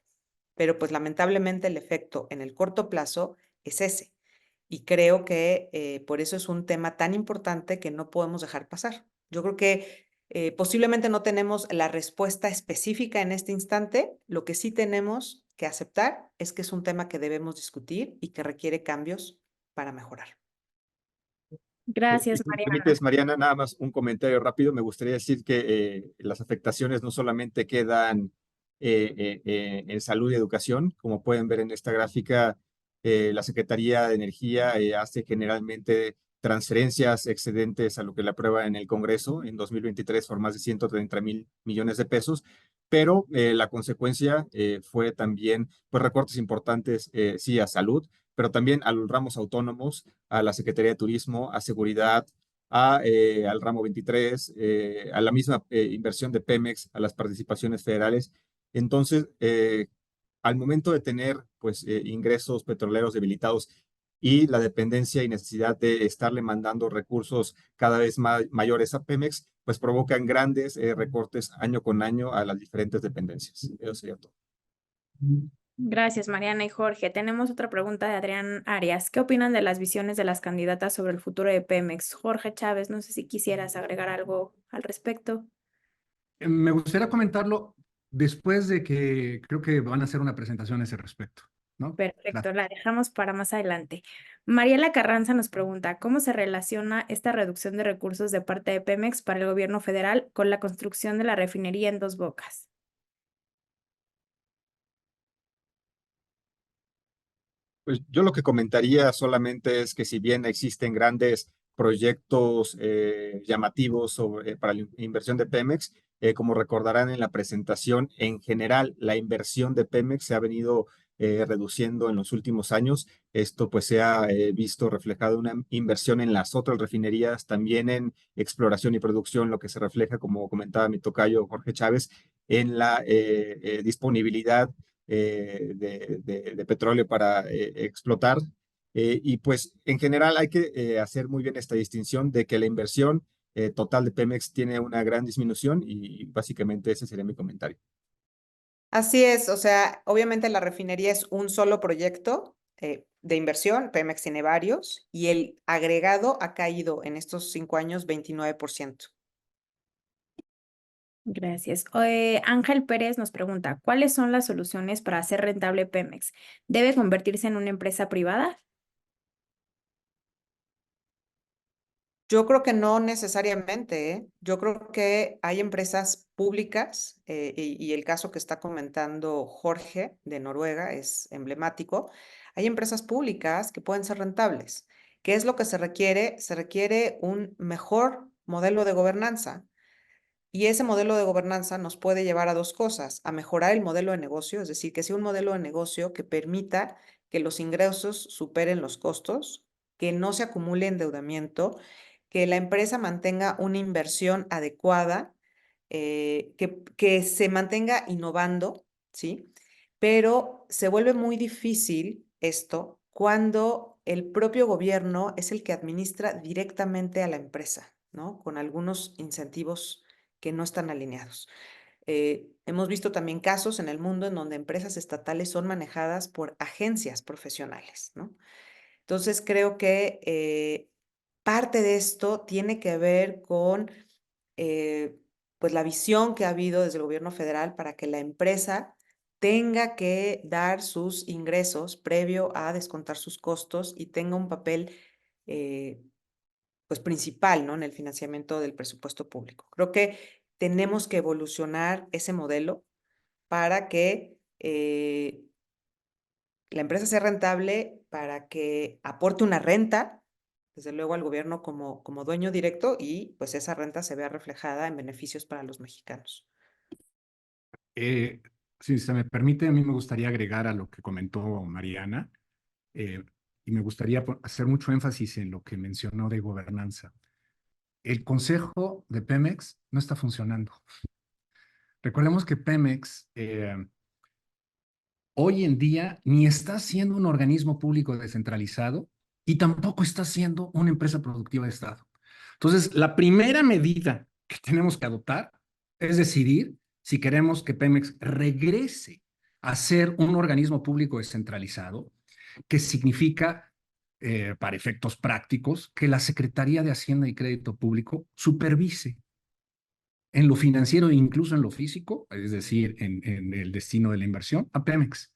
Pero pues lamentablemente el efecto en el corto plazo es ese. Y creo que por eso es un tema tan importante que no podemos dejar pasar. Yo creo que posiblemente no tenemos la respuesta específica en este instante. Lo que sí tenemos que aceptar es que es un tema que debemos discutir y que requiere cambios para mejorar. Gracias, Si me Mariana. permites, Mariana, nada más un comentario rápido. Me gustaría decir que las afectaciones no solamente quedan en salud y educación, como pueden ver en esta gráfica, la Secretaría de Energía hace generalmente transferencias excedentes a lo que le aprueba en el Congreso en 2023 por más de 130,000 millones de pesos, pero la consecuencia fue también pues, recortes importantes, sí, a salud, pero también a los ramos autónomos, a la Secretaría de Turismo, a Seguridad, al ramo 23, a la misma inversión de Pemex, a las participaciones federales. Entonces, al momento de tener pues, ingresos petroleros debilitados y la dependencia y necesidad de estarle mandando recursos cada vez mayores a Pemex, pues provocan grandes recortes año con año a las diferentes dependencias. Eso sería todo. Gracias, Mariana y Jorge. Tenemos otra pregunta de Adrián Arias. ¿Qué opinan de las visiones de las candidatas sobre el futuro de Pemex? Jorge Chávez, no sé si quisieras agregar algo al respecto. Me gustaría comentarlo después de que creo que van a hacer una presentación a ese respecto, ¿no? Perfecto, la dejamos para más adelante. Mariela Carranza nos pregunta, ¿cómo se relaciona esta reducción de recursos de parte de Pemex para el gobierno federal con la construcción de la refinería en Dos Bocas? Pues yo lo que comentaría solamente es que si bien existen grandes proyectos llamativos para la inversión de Pemex, como recordarán en la presentación, en general la inversión de Pemex se ha venido reduciendo en los últimos años. Esto pues se ha visto reflejado en una inversión en las otras refinerías, también en exploración y producción, lo que se refleja, como comentaba mi tocayo Jorge Chávez, en la disponibilidad de petróleo para explotar. Y pues en general hay que hacer muy bien esta distinción de que la inversión total de Pemex tiene una gran disminución y básicamente ese sería mi comentario. Así es, o sea, obviamente la refinería es un solo proyecto de inversión, Pemex tiene varios, y el agregado ha caído en estos 5 años 29%. Gracias. Ángel Pérez nos pregunta, ¿cuáles son las soluciones para hacer rentable Pemex? ¿Debe convertirse en una empresa privada? Yo creo que no necesariamente, ¿eh? Yo creo que hay empresas públicas y el caso que está comentando Jorge de Noruega es emblemático. Hay empresas públicas que pueden ser rentables. ¿Qué es lo que se requiere? Se requiere un mejor modelo de gobernanza. Y ese modelo de gobernanza nos puede llevar a dos cosas, a mejorar el modelo de negocio, es decir, que sea un modelo de negocio que permita que los ingresos superen los costos, que no se acumule endeudamiento, que la empresa mantenga una inversión adecuada, que se mantenga innovando, ¿sí? Pero se vuelve muy difícil esto cuando el propio gobierno es el que administra directamente a la empresa, ¿no? Con algunos incentivos que no están alineados. Hemos visto también casos en el mundo en donde empresas estatales son manejadas por agencias profesionales, ¿no? Entonces creo que parte de esto tiene que ver con pues la visión que ha habido desde el gobierno federal para que la empresa tenga que dar sus ingresos previo a descontar sus costos y tenga un papel pues principal, ¿no? En el financiamiento del presupuesto público. Creo que tenemos que evolucionar ese modelo para que la empresa sea rentable, para que aporte una renta, desde luego al gobierno como dueño directo y pues esa renta se vea reflejada en beneficios para los mexicanos. Si se me permite, a mí me gustaría agregar a lo que comentó Mariana, y me gustaría hacer mucho énfasis en lo que mencionó de gobernanza. El consejo de Pemex no está funcionando. Recordemos que Pemex hoy en día ni está siendo un organismo público descentralizado y tampoco está siendo una empresa productiva de Estado. Entonces, la primera medida que tenemos que adoptar es decidir si queremos que Pemex regrese a ser un organismo público descentralizado, que significa, para efectos prácticos, que la Secretaría de Hacienda y Crédito Público supervise en lo financiero e incluso en lo físico, es decir, en el destino de la inversión, a Pemex.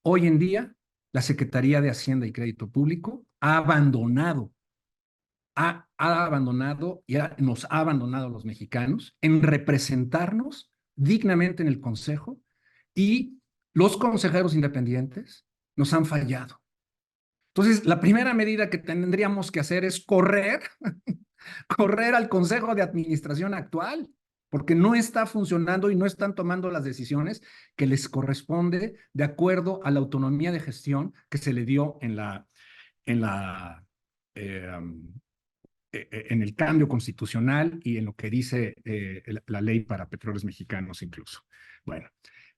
Hoy en día, la Secretaría de Hacienda y Crédito Público ha abandonado y nos ha abandonado a los mexicanos en representarnos dignamente en el Consejo, y los consejeros independientes nos han fallado. Entonces, la primera medida que tendríamos que hacer es correr al Consejo de Administración actual, porque no está funcionando y no están tomando las decisiones que les corresponde de acuerdo a la autonomía de gestión que se le dio en la en el cambio constitucional y en lo que dice la ley para petróleos mexicanos incluso. Bueno,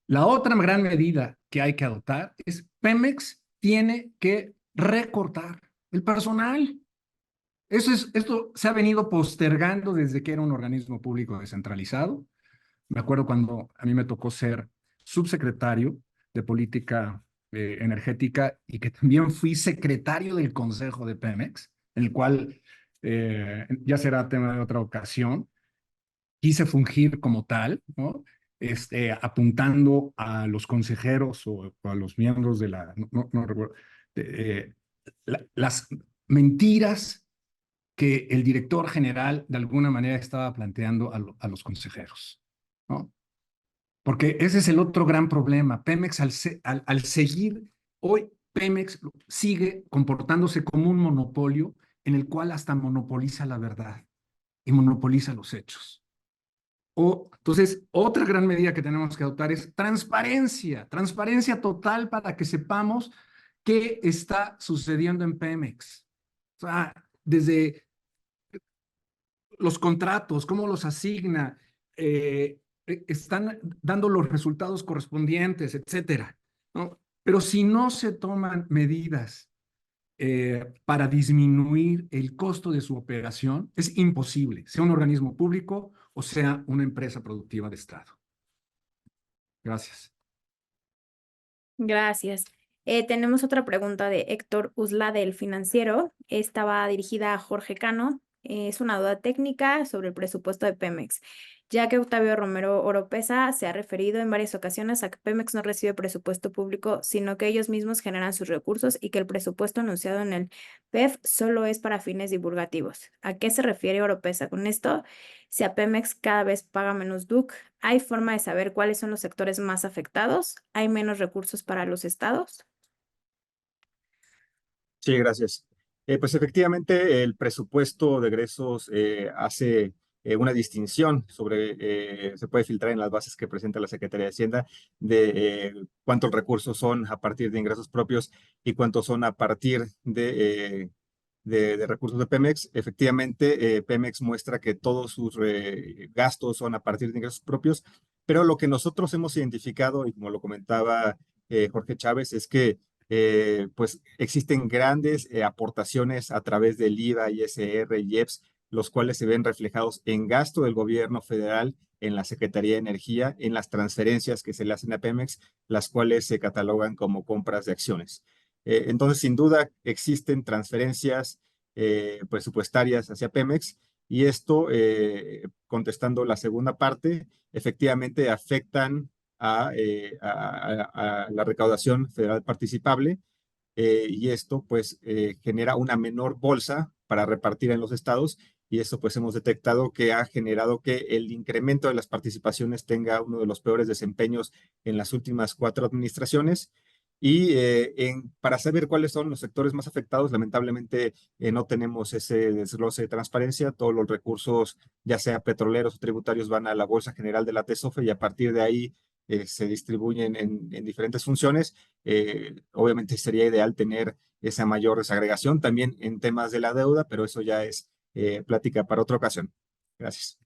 la otra gran medida que hay que adoptar es Pemex tiene que recortar el personal. Esto se ha venido postergando desde que era un organismo público descentralizado. Me acuerdo cuando a mí me tocó ser subsecretario de Política Energética y que también fui secretario del Consejo de Pemex, en el cual ya será tema de otra ocasión. Quise fungir como tal, ¿no? Apuntando a los consejeros o a los miembros de la, no recuerdo, las mentiras que el director general de alguna manera estaba planteando a los consejeros, ¿no? Porque ese es el otro gran problema. Pemex, al seguir, hoy Pemex sigue comportándose como un monopolio en el cual hasta monopoliza la verdad y monopoliza los hechos. Entonces, otra gran medida que tenemos que adoptar es transparencia, transparencia total para que sepamos qué está sucediendo en Pemex. O sea, desde los contratos, cómo los asigna, están dando los resultados correspondientes, etcétera, ¿no? Pero si no se toman medidas para disminuir el costo de su operación, es imposible, sea un organismo público o sea una empresa productiva de Estado. Gracias. Gracias. Tenemos otra pregunta de Héctor Usla del Financiero. Esta va dirigida a Jorge Cano. Es una duda técnica sobre el presupuesto de Pemex, ya que Octavio Romero Oropesa se ha referido en varias ocasiones a que Pemex no recibe presupuesto público, sino que ellos mismos generan sus recursos y que el presupuesto anunciado en el PEF solo es para fines divulgativos. ¿A qué se refiere Oropesa con esto? Si a Pemex cada vez paga menos DUC, ¿hay forma de saber cuáles son los sectores más afectados? ¿Hay menos recursos para los estados? Sí, gracias. Pues efectivamente, el presupuesto de egresos hace una distinción se puede filtrar en las bases que presenta la Secretaría de Hacienda de cuántos recursos son a partir de ingresos propios y cuántos son a partir de recursos de Pemex. Efectivamente, Pemex muestra que todos sus gastos son a partir de ingresos propios, pero lo que nosotros hemos identificado, y como lo comentaba Jorge Chávez, es que pues existen grandes aportaciones a través del IVA, ISR, IEPS, los cuales se ven reflejados en gasto del gobierno federal, en la Secretaría de Energía, en las transferencias que se le hacen a Pemex, las cuales se catalogan como compras de acciones. Entonces, sin duda, existen transferencias presupuestarias hacia Pemex y esto, contestando la segunda parte, efectivamente afectan a la recaudación federal participable y esto pues genera una menor bolsa para repartir en los estados y esto pues hemos detectado que ha generado que el incremento de las participaciones tenga uno de los peores desempeños en las últimas 4 administraciones. Y para saber cuáles son los sectores más afectados, lamentablemente no tenemos ese desglose de transparencia. Todos los recursos, ya sea petroleros o tributarios, van a la Bolsa General de la TESOFE y a partir de ahí se distribuyen en diferentes funciones. Obviamente sería ideal tener esa mayor desagregación también en temas de la deuda, pero eso ya es plática para otra ocasión. Gracias.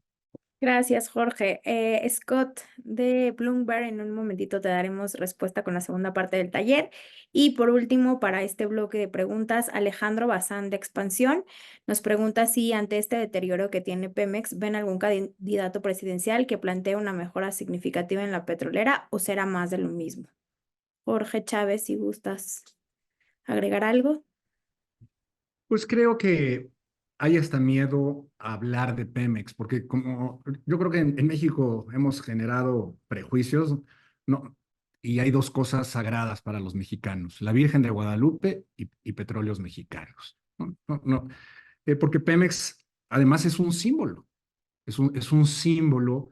Gracias, Jorge. Scott de Bloomberg, en un momentito te daremos respuesta con la segunda parte del taller. Y por último, para este bloque de preguntas, Alejandro Bazán de Expansión nos pregunta si ante este deterioro que tiene Pemex, ¿ven algún candidato presidencial que plantee una mejora significativa en la petrolera o será más de lo mismo? Jorge Chávez, si gustas agregar algo. Pues creo que hay hasta miedo a hablar de Pemex, porque como yo creo que en México hemos generado prejuicios, no, y hay dos cosas sagradas para los mexicanos, la Virgen de Guadalupe y petróleos mexicanos. Porque Pemex además es un símbolo, es un símbolo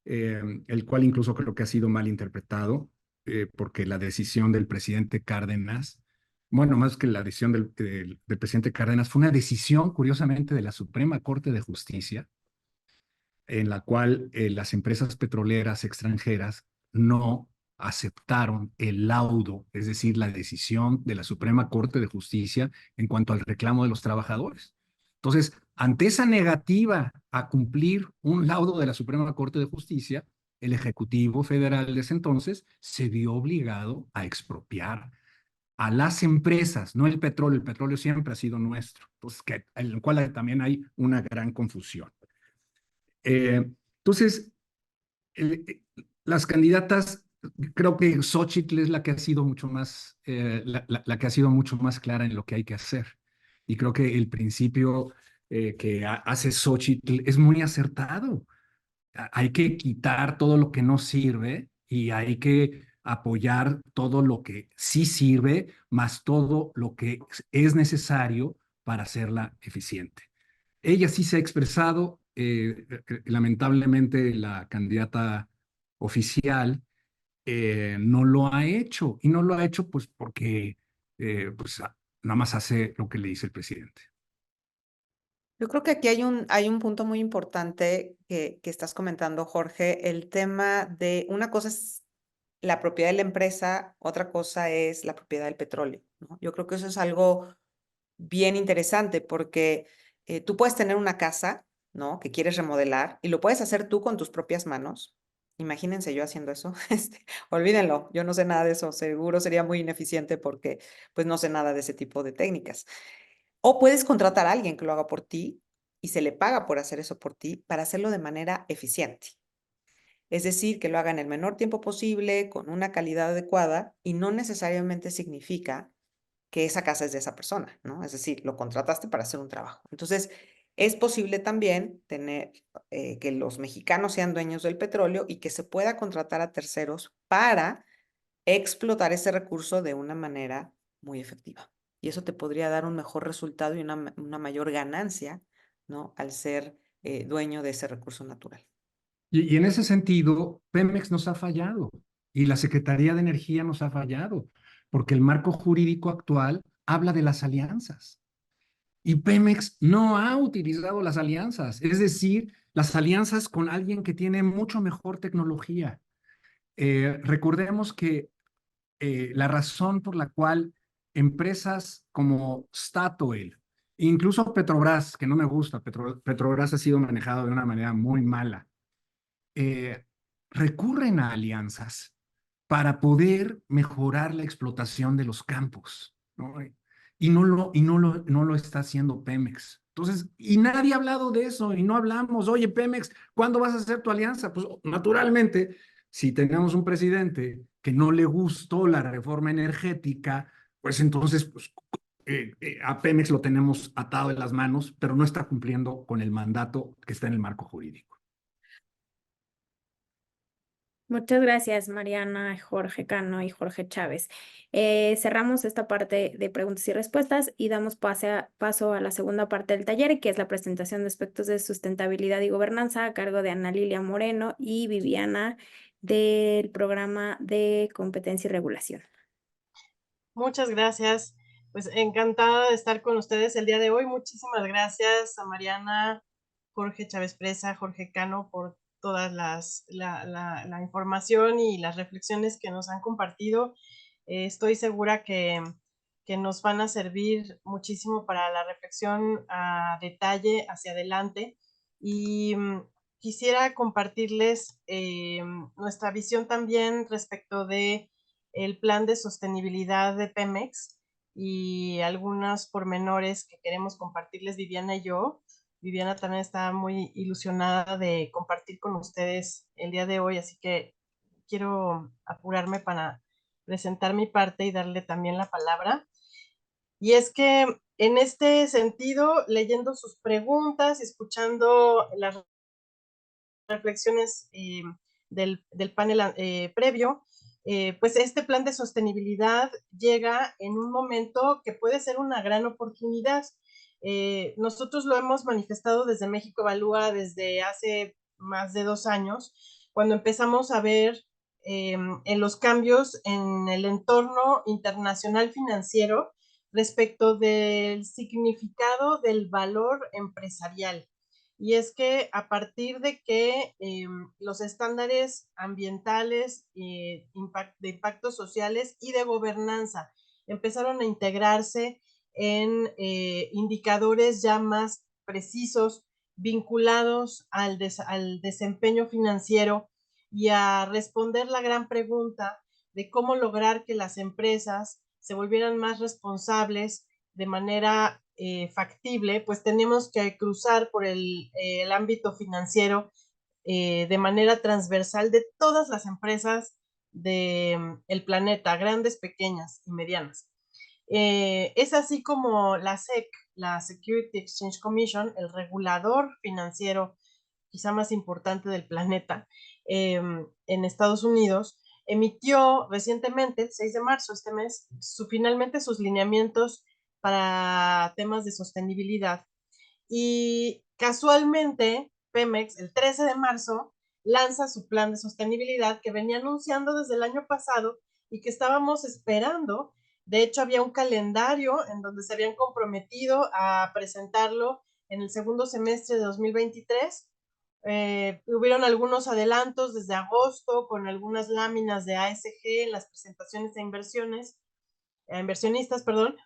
el cual incluso creo que ha sido mal interpretado, porque la decisión del presidente Cárdenas, bueno, más que la decisión del presidente Cárdenas, fue una decisión, curiosamente, de la Suprema Corte de Justicia, en la cual las empresas petroleras extranjeras no aceptaron el laudo, es decir, la decisión de la Suprema Corte de Justicia en cuanto al reclamo de los trabajadores. Entonces, Ante esa negativa a cumplir un laudo de la Suprema Corte de Justicia, el Ejecutivo Federal de ese entonces se vio obligado a expropiar a las empresas, no el petróleo siempre ha sido nuestro, entonces, en el cual también hay una gran confusión. Entonces, las candidatas, creo que Xóchitl es la que ha sido mucho más, la que ha sido mucho más clara en lo que hay que hacer. Y creo que el principio que hace Xóchitl es muy acertado. Hay que quitar todo lo que no sirve y hay que apoyar todo lo que sí sirve, más todo lo que es necesario para hacerla eficiente. Ella sí se ha expresado, lamentablemente la candidata oficial no lo ha hecho y no lo ha hecho pues porque pues, nada más hace lo que le dice el presidente. Yo creo que aquí hay un punto muy importante que estás comentando, Jorge. El tema de una cosa es la propiedad de la empresa, otra cosa es la propiedad del petróleo, ¿no? Yo creo que eso es algo bien interesante porque tú puedes tener una casa, ¿no? Que quieres remodelar y lo puedes hacer tú con tus propias manos. Imagínense yo haciendo eso. Olvídenlo, yo no sé nada de eso. Seguro sería muy ineficiente porque pues no sé nada de ese tipo de técnicas. O puedes contratar a alguien que lo haga por ti y se le paga por hacer eso por ti para hacerlo de manera eficiente. Es decir, que lo haga en el menor tiempo posible, con una calidad adecuada y no necesariamente significa que esa casa es de esa persona, ¿no? Es decir, lo contrataste para hacer un trabajo. Entonces, es posible también tener que los mexicanos sean dueños del petróleo y que se pueda contratar a terceros para explotar ese recurso de una manera muy efectiva. Y eso te podría dar un mejor resultado y una mayor ganancia, ¿no? Al ser dueño de ese recurso natural. Y en ese sentido, Pemex nos ha fallado y la Secretaría de Energía nos ha fallado, porque el marco jurídico actual habla de las alianzas y Pemex no ha utilizado las alianzas, es decir, las alianzas con alguien que tiene mucho mejor tecnología. Recordemos que la razón por la cual empresas como Statoil, incluso Petrobras, que no me gusta, Petrobras ha sido manejado de una manera muy mala, eh, recurren a alianzas para poder mejorar la explotación de los campos, ¿no? Y no lo está haciendo Pemex. Entonces, y nadie ha hablado de eso y no hablamos, oye, Pemex, ¿cuándo vas a hacer tu alianza? Pues naturalmente, si tenemos un presidente que no le gustó la reforma energética, pues entonces, pues, a Pemex lo tenemos atado de las manos, pero no está cumpliendo con el mandato que está en el marco jurídico. Muchas gracias, Mariana, Jorge Cano y Jorge Chávez. Cerramos esta parte de preguntas y respuestas y damos paso a la segunda parte del taller, que es la presentación de aspectos de sustentabilidad y gobernanza a cargo de Ana Lilia Moreno y Viviana del programa de competencia y regulación. Muchas gracias. Pues encantada de estar con ustedes el día de hoy. Muchísimas gracias a Mariana, Jorge Chávez Presa, Jorge Cano por toda la información y las reflexiones que nos han compartido. Estoy segura que nos van a servir muchísimo para la reflexión a detalle hacia adelante. Y quisiera compartirles nuestra visión también respecto de el plan de sostenibilidad de Pemex y algunos pormenores que queremos compartirles Viviana y yo. Viviana también está muy ilusionada de compartir con ustedes el día de hoy, así que quiero apurarme para presentar mi parte y darle también la palabra. Y es que en este sentido, leyendo sus preguntas, escuchando las reflexiones del panel previo, pues este plan de sostenibilidad llega en un momento que puede ser una gran oportunidad. Nosotros lo hemos manifestado desde México Evalúa desde hace más de 2 años, cuando empezamos a ver en los cambios en el entorno internacional financiero respecto del significado del valor empresarial. Y es que a partir de que los estándares ambientales, de impactos sociales y de gobernanza empezaron a integrarse en indicadores ya más precisos vinculados al desempeño financiero y a responder la gran pregunta de cómo lograr que las empresas se volvieran más responsables de manera factible, pues tenemos que cruzar por el ámbito financiero de manera transversal de todas las empresas del planeta, grandes, pequeñas y medianas. Es así como la SEC, la Security Exchange Commission, el regulador financiero quizá más importante del planeta en Estados Unidos, emitió recientemente, el 6 de marzo, este mes, finalmente sus lineamientos para temas de sostenibilidad. Y casualmente, Pemex, el 13 de marzo, lanza su plan de sostenibilidad que venía anunciando desde el año pasado y que estábamos esperando. De hecho, había un calendario en donde se habían comprometido a presentarlo en el segundo semestre de 2023. Hubieron algunos adelantos desde agosto con algunas láminas de ASG en las presentaciones de inversionistas, perdón.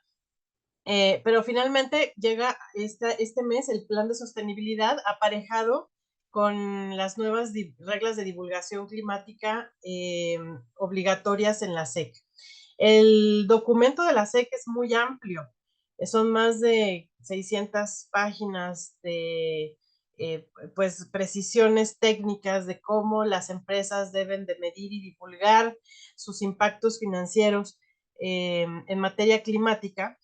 Pero finalmente llega este mes el plan de sostenibilidad aparejado con las nuevas reglas de divulgación climática obligatorias en la SEC. El documento de la SEC es muy amplio, son más de 600 páginas de pues precisiones técnicas de cómo las empresas deben de medir y divulgar sus impactos financieros en materia climática.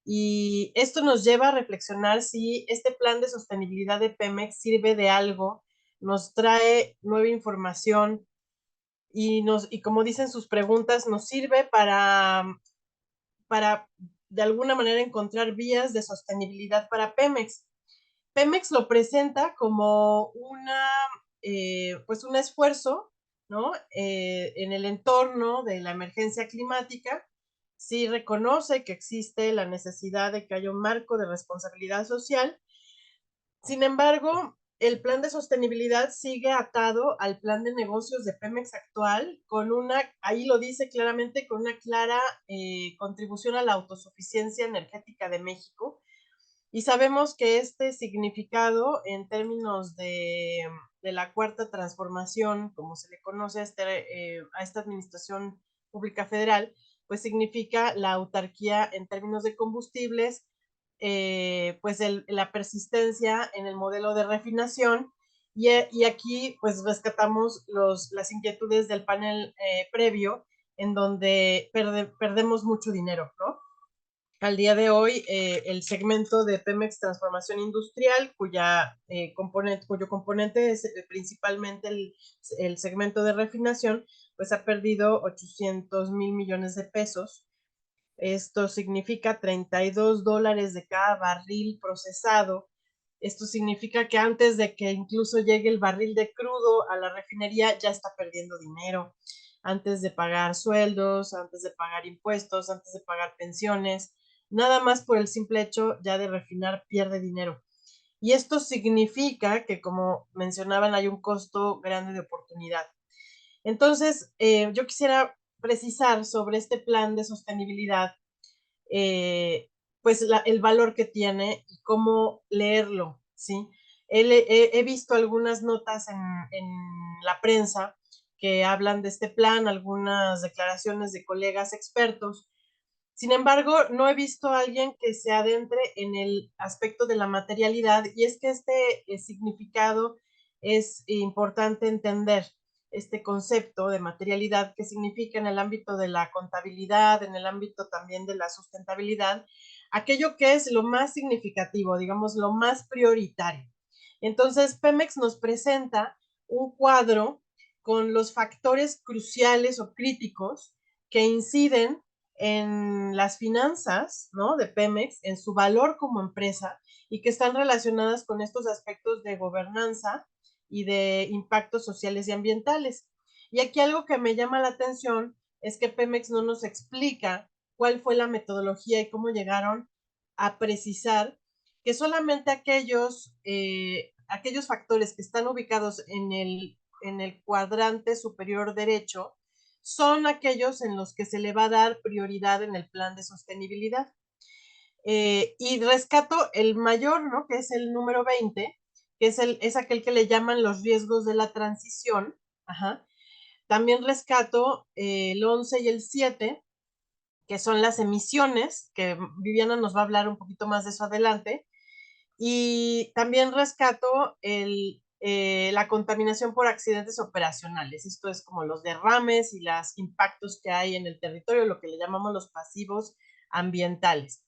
Y esto nos lleva a reflexionar si este plan de sostenibilidad de Pemex sirve de algo, nos trae nueva información y como dicen sus preguntas, nos sirve para de alguna manera encontrar vías de sostenibilidad para Pemex. Pemex lo presenta como pues un esfuerzo, ¿no? En el entorno de la emergencia climática. Sí reconoce que existe la necesidad de que haya un marco de responsabilidad social. Sin embargo, el plan de sostenibilidad sigue atado al plan de negocios de Pemex actual, ahí lo dice claramente, con una clara contribución a la autosuficiencia energética de México. Y sabemos que este significado en términos de la cuarta transformación, como se le conoce a esta administración pública federal, pues significa la autarquía en términos de combustibles, pues la persistencia en el modelo de refinación. Y aquí pues rescatamos las inquietudes del panel previo, en donde perdemos mucho dinero, ¿no? Al día de hoy, el segmento de Pemex Transformación Industrial, cuyo componente es principalmente el segmento de refinación, pues ha perdido 800 mil millones de pesos. Esto significa $32 de cada barril procesado. Esto significa que antes de que incluso llegue el barril de crudo a la refinería, ya está perdiendo dinero. Antes de pagar sueldos, antes de pagar impuestos, antes de pagar pensiones, nada más por el simple hecho ya de refinar pierde dinero. Y esto significa que, como mencionaban, hay un costo grande de oportunidad. Entonces, yo quisiera precisar sobre este plan de sostenibilidad, pues el valor que tiene y cómo leerlo, ¿sí? He visto algunas notas en la prensa que hablan de este plan, algunas declaraciones de colegas expertos. Sin embargo, no he visto a alguien que se adentre en el aspecto de la materialidad, y es que este significado es importante entender, este concepto de materialidad que significa en el ámbito de la contabilidad, en el ámbito también de la sustentabilidad, aquello que es lo más significativo, digamos, lo más prioritario. Entonces, Pemex nos presenta un cuadro con los factores cruciales o críticos que inciden en las finanzas, ¿no?, de Pemex, en su valor como empresa, y que están relacionadas con estos aspectos de gobernanza y de impactos sociales y ambientales. Y aquí algo que me llama la atención es que Pemex no nos explica cuál fue la metodología y cómo llegaron a precisar que solamente aquellos factores que están ubicados en el cuadrante superior derecho son aquellos en los que se le va a dar prioridad en el plan de sostenibilidad. Y rescato el mayor, ¿no? Que es el número 20, que es aquel que le llaman los riesgos de la transición. Ajá. También rescato el 11 y el 7, que son las emisiones, que Viviana nos va a hablar un poquito más de eso adelante. Y también rescato la contaminación por accidentes operacionales. Esto es como los derrames y los impactos que hay en el territorio, lo que le llamamos los pasivos ambientales.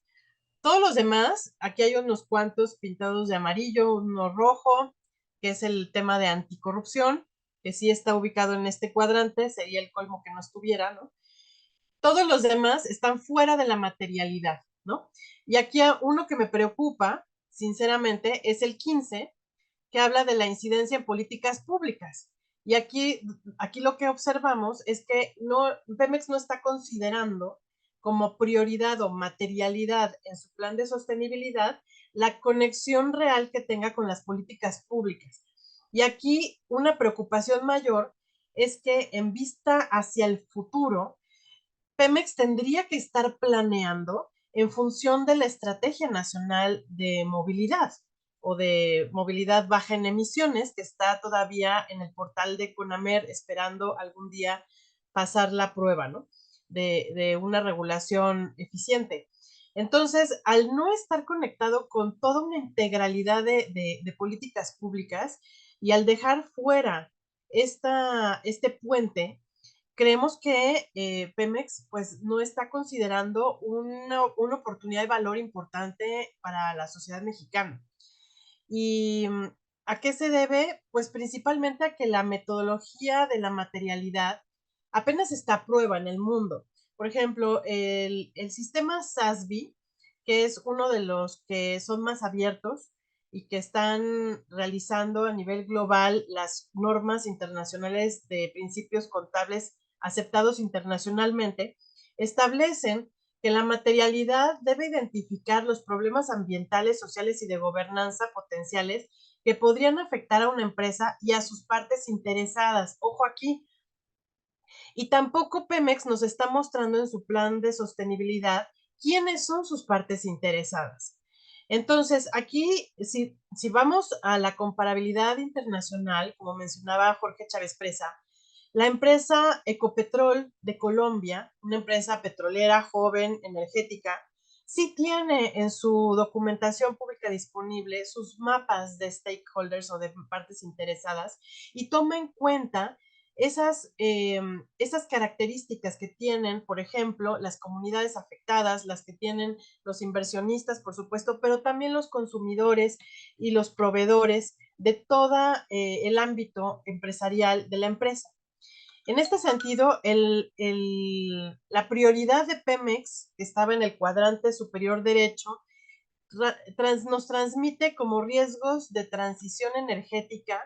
Todos los demás, aquí hay unos cuantos pintados de amarillo, uno rojo, que es el tema de anticorrupción, que sí está ubicado en este cuadrante, sería el colmo que no estuviera, ¿no? Todos los demás están fuera de la materialidad, ¿no? Y aquí uno que me preocupa, sinceramente, es el 15, que habla de la incidencia en políticas públicas. Y aquí lo que observamos es que Pemex no está considerando como prioridad o materialidad en su plan de sostenibilidad la conexión real que tenga con las políticas públicas. Y aquí una preocupación mayor es que en vista hacia el futuro, Pemex tendría que estar planeando en función de la Estrategia Nacional de Movilidad o de movilidad baja en emisiones, que está todavía en el portal de CONAMER esperando algún día pasar la prueba, ¿no? De una regulación eficiente. Entonces, al no estar conectado con toda una integralidad de políticas públicas y al dejar fuera este puente, creemos que Pemex pues no está considerando una oportunidad de valor importante para la sociedad mexicana. ¿Y a qué se debe? Pues principalmente a que la metodología de la materialidad apenas está a prueba en el mundo. Por ejemplo, el sistema SASB, que es uno de los que son más abiertos y que están realizando a nivel global las normas internacionales de principios contables aceptados internacionalmente, establecen que la materialidad debe identificar los problemas ambientales, sociales y de gobernanza potenciales que podrían afectar a una empresa y a sus partes interesadas. Ojo aquí. Y tampoco Pemex nos está mostrando en su plan de sostenibilidad quiénes son sus partes interesadas. Entonces, aquí, si vamos a la comparabilidad internacional, como mencionaba Jorge Chávez Presa, la empresa Ecopetrol de Colombia, una empresa petrolera joven, energética, sí tiene en su documentación pública disponible sus mapas de stakeholders o de partes interesadas y toma en cuenta esas características que tienen, por ejemplo, las comunidades afectadas, las que tienen los inversionistas, por supuesto, pero también los consumidores y los proveedores de todo el ámbito empresarial de la empresa. En este sentido, la prioridad de Pemex, que estaba en el cuadrante superior derecho, nos transmite como riesgos de transición energética,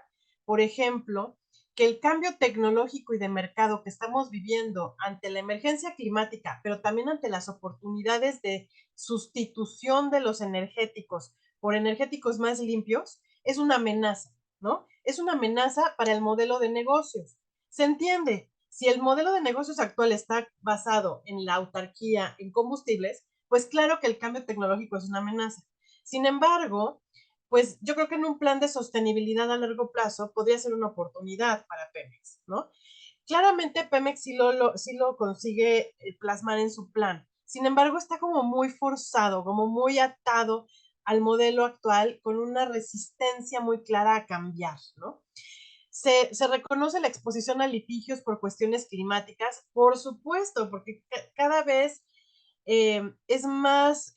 por ejemplo, que el cambio tecnológico y de mercado que estamos viviendo ante la emergencia climática, pero también ante las oportunidades de sustitución de los energéticos por energéticos más limpios, es una amenaza, ¿no? Es una amenaza para el modelo de negocios. ¿Se entiende? Si el modelo de negocios actual está basado en la autarquía en combustibles, pues claro que el cambio tecnológico es una amenaza. Sin embargo, pues yo creo que en un plan de sostenibilidad a largo plazo podría ser una oportunidad para Pemex, ¿no? Claramente Pemex sí lo consigue plasmar en su plan. Sin embargo, está como muy forzado, como muy atado al modelo actual con una resistencia muy clara a cambiar, ¿no? Se reconoce la exposición a litigios por cuestiones climáticas, por supuesto, porque cada vez es más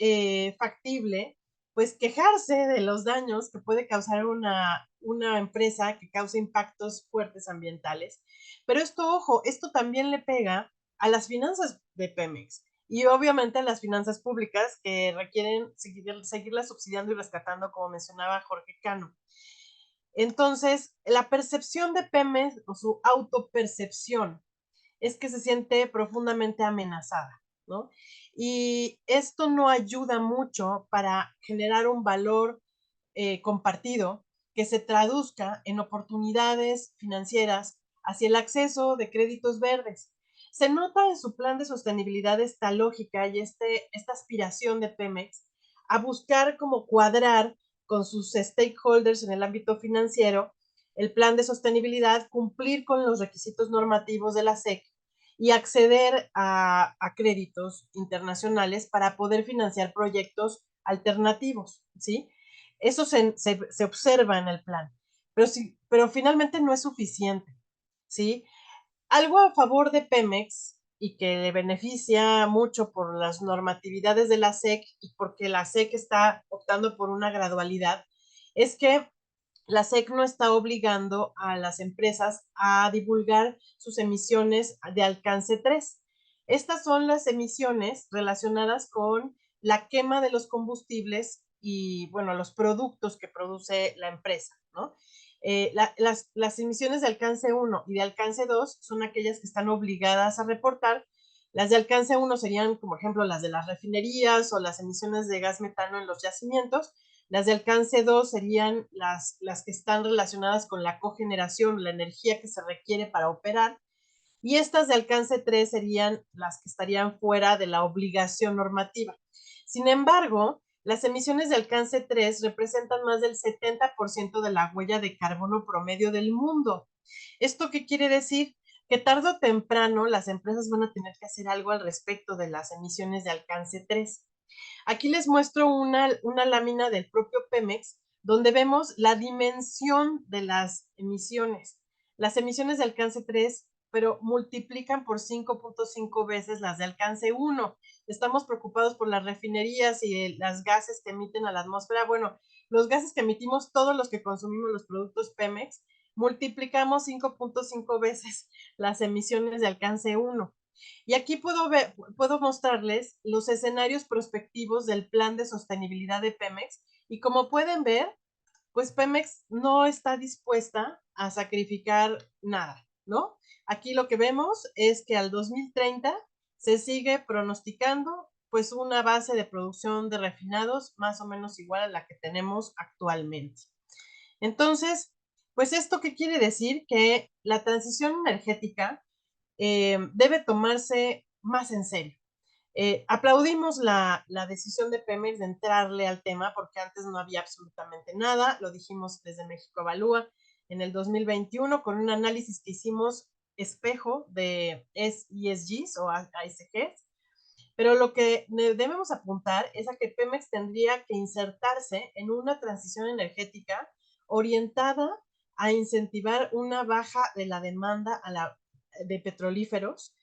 factible pues quejarse de los daños que puede causar una empresa que causa impactos fuertes ambientales. Pero esto, ojo, esto también le pega a las finanzas de Pemex y obviamente a las finanzas públicas que requieren seguirlas subsidiando y rescatando, como mencionaba Jorge Cano. Entonces, la percepción de Pemex o su autopercepción es que se siente profundamente amenazada, ¿no? Y esto no ayuda mucho para generar un valor compartido que se traduzca en oportunidades financieras hacia el acceso de créditos verdes. Se nota en su plan de sostenibilidad esta lógica y esta aspiración de Pemex a buscar como cuadrar con sus stakeholders en el ámbito financiero el plan de sostenibilidad, cumplir con los requisitos normativos de la SEC y acceder a créditos internacionales para poder financiar proyectos alternativos, ¿sí? Eso se observa en el plan, pero finalmente no es suficiente, ¿sí? Algo a favor de Pemex y que le beneficia mucho por las normatividades de la SEC y porque la SEC está optando por una gradualidad, es que la SEC no está obligando a las empresas a divulgar sus emisiones de alcance 3. Estas son las emisiones relacionadas con la quema de los combustibles y, bueno, los productos que produce la empresa, ¿no? Las emisiones de alcance 1 y de alcance 2 son aquellas que están obligadas a reportar. Las de alcance 1 serían, como ejemplo, las de las refinerías o las emisiones de gas metano en los yacimientos. Las de alcance 2 serían las que están relacionadas con la cogeneración, la energía que se requiere para operar. Y estas de alcance 3 serían las que estarían fuera de la obligación normativa. Sin embargo, las emisiones de alcance 3 representan más del 70% de la huella de carbono promedio del mundo. ¿Esto qué quiere decir? Que tarde o temprano las empresas van a tener que hacer algo al respecto de las emisiones de alcance 3. Aquí les muestro una lámina del propio Pemex donde vemos la dimensión de las emisiones. Las emisiones de alcance 3, pero multiplican por 5.5 veces las de alcance 1. Estamos preocupados por las refinerías y las gases que emiten a la atmósfera. Bueno, los gases que emitimos todos los que consumimos los productos Pemex, multiplicamos 5.5 veces las emisiones de alcance 1. Y aquí puedo mostrarles los escenarios prospectivos del plan de sostenibilidad de Pemex. Y como pueden ver, pues Pemex no está dispuesta a sacrificar nada, ¿no? Aquí lo que vemos es que al 2030 se sigue pronosticando pues una base de producción de refinados más o menos igual a la que tenemos actualmente. Entonces, pues esto qué quiere decir? Que la transición energética debe tomarse más en serio. Aplaudimos la decisión de Pemex de entrarle al tema porque antes no había absolutamente nada, lo dijimos desde México Evalúa en el 2021 con un análisis que hicimos espejo de ESGs o ASGs, pero lo que debemos apuntar es a que Pemex tendría que insertarse en una transición energética orientada a incentivar una baja de la demanda de petrolíferos,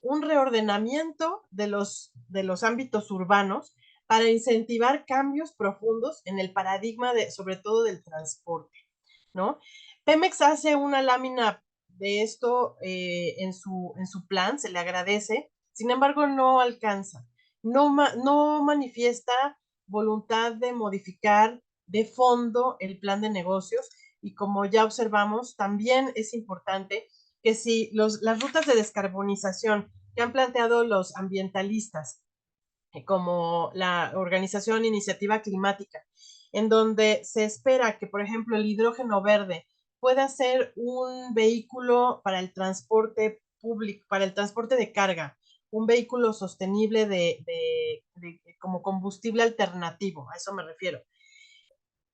un reordenamiento de los ámbitos urbanos para incentivar cambios profundos en el paradigma sobre todo del transporte, ¿no? Pemex hace una lámina de esto en su plan, se le agradece, sin embargo no alcanza, no manifiesta voluntad de modificar de fondo el plan de negocios y como ya observamos, también es importante que si las rutas de descarbonización que han planteado los ambientalistas, como la organización Iniciativa Climática, en donde se espera que, por ejemplo, el hidrógeno verde pueda ser un vehículo para el transporte público, para el transporte de carga, un vehículo sostenible como combustible alternativo, a eso me refiero.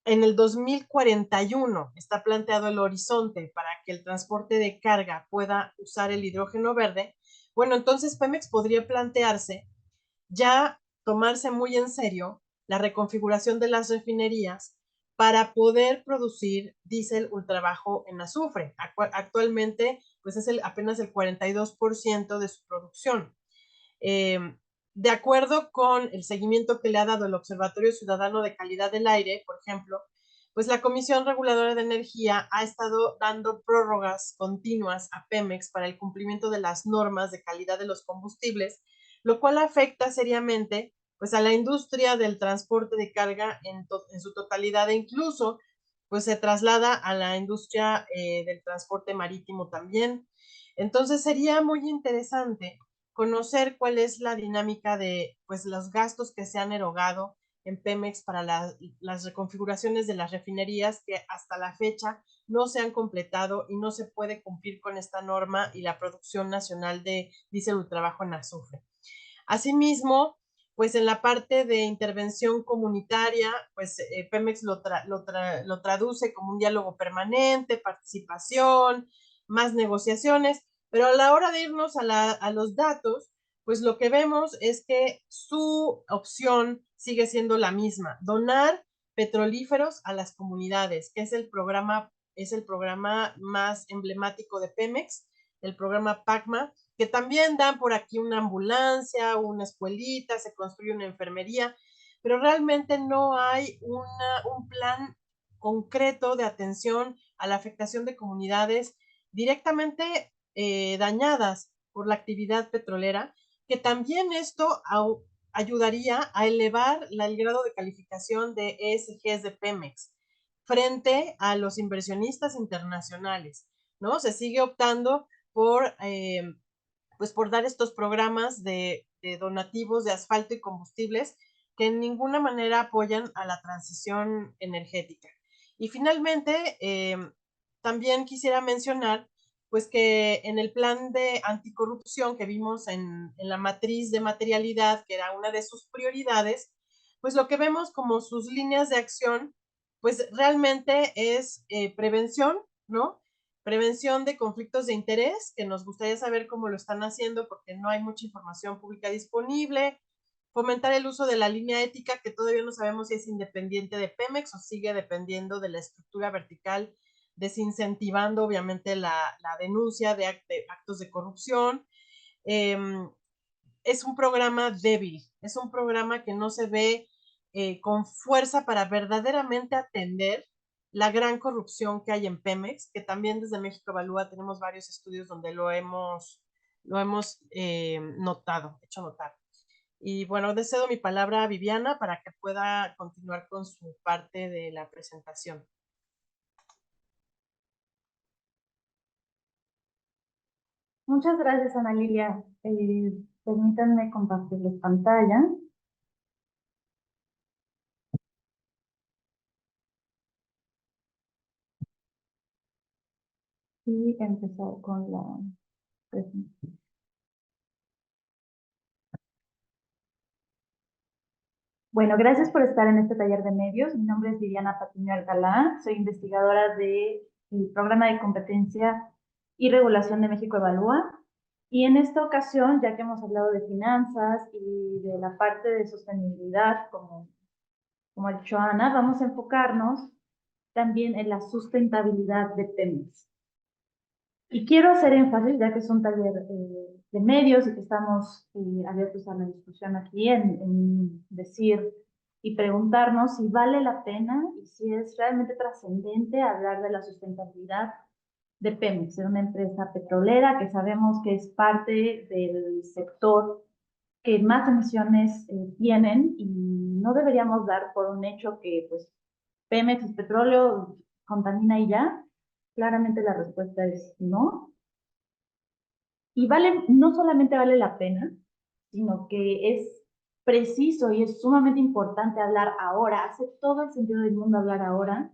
En el 2041 está planteado el horizonte para que el transporte de carga pueda usar el hidrógeno verde. Bueno, entonces Pemex podría plantearse ya tomarse muy en serio la reconfiguración de las refinerías para poder producir diésel ultrabajo en azufre. Actualmente, pues es apenas el 42% de su producción. De acuerdo con el seguimiento que le ha dado el Observatorio Ciudadano de Calidad del Aire, por ejemplo, pues la Comisión Reguladora de Energía ha estado dando prórrogas continuas a Pemex para el cumplimiento de las normas de calidad de los combustibles, lo cual afecta seriamente pues a la industria del transporte de carga en su totalidad e incluso pues se traslada a la industria del transporte marítimo también. Entonces sería muy interesante conocer cuál es la dinámica de pues los gastos que se han erogado en Pemex para las reconfiguraciones de las refinerías que hasta la fecha no se han completado y no se puede cumplir con esta norma y la producción nacional de diésel ultrabajo en azufre. Asimismo, pues en la parte de intervención comunitaria, pues Pemex lo traduce como un diálogo permanente, participación, más negociaciones, pero a la hora de irnos a los datos, pues lo que vemos es que su opción sigue siendo la misma, donar petrolíferos a las comunidades, que es el programa más emblemático de Pemex, el programa PACMA, que también dan por aquí una ambulancia, una escuelita, se construye una enfermería, pero realmente no hay un plan concreto de atención a la afectación de comunidades directamente dañadas por la actividad petrolera, que también esto ayudaría a elevar el grado de calificación de ESGs de Pemex frente a los inversionistas internacionales, ¿no? Se sigue optando por dar estos programas de donativos de asfalto y combustibles que en ninguna manera apoyan a la transición energética. Y finalmente, también quisiera mencionar pues que en el plan de anticorrupción que vimos en la matriz de materialidad, que era una de sus prioridades, pues lo que vemos como sus líneas de acción, pues realmente es prevención, ¿no? Prevención de conflictos de interés, que nos gustaría saber cómo lo están haciendo porque no hay mucha información pública disponible. Fomentar el uso de la línea ética, que todavía no sabemos si es independiente de Pemex o sigue dependiendo de la estructura vertical, desincentivando obviamente la denuncia de actos de corrupción. Es un programa débil, es un programa que no se ve con fuerza para verdaderamente atender la gran corrupción que hay en Pemex, que también desde México Evalúa tenemos varios estudios donde lo hemos notado, hecho notar. Y bueno, cedo mi palabra a Viviana para que pueda continuar con su parte de la presentación. Muchas gracias, Ana Lilia. Permítanme compartirles pantalla. Y empezar con la presentación. Bueno, gracias por estar en este taller de medios. Mi nombre es Viviana Patiño Alcalá. Soy investigadora del Programa de Competencia y Regulación de México Evalúa. Y en esta ocasión, ya que hemos hablado de finanzas y de la parte de sostenibilidad, como ha dicho Ana, vamos a enfocarnos también en la sustentabilidad de Pemex. Y quiero hacer énfasis, ya que es un taller de medios y que estamos abiertos a la discusión aquí, en decir y preguntarnos si vale la pena y si es realmente trascendente hablar de la sustentabilidad de Pemex, de una empresa petrolera que sabemos que es parte del sector que más emisiones tienen, y no deberíamos dar por un hecho que pues Pemex es petróleo, contamina y ya. Claramente la respuesta es no. Y no solamente vale la pena, sino que es preciso y es sumamente importante hablar ahora. Hace todo el sentido del mundo hablar ahora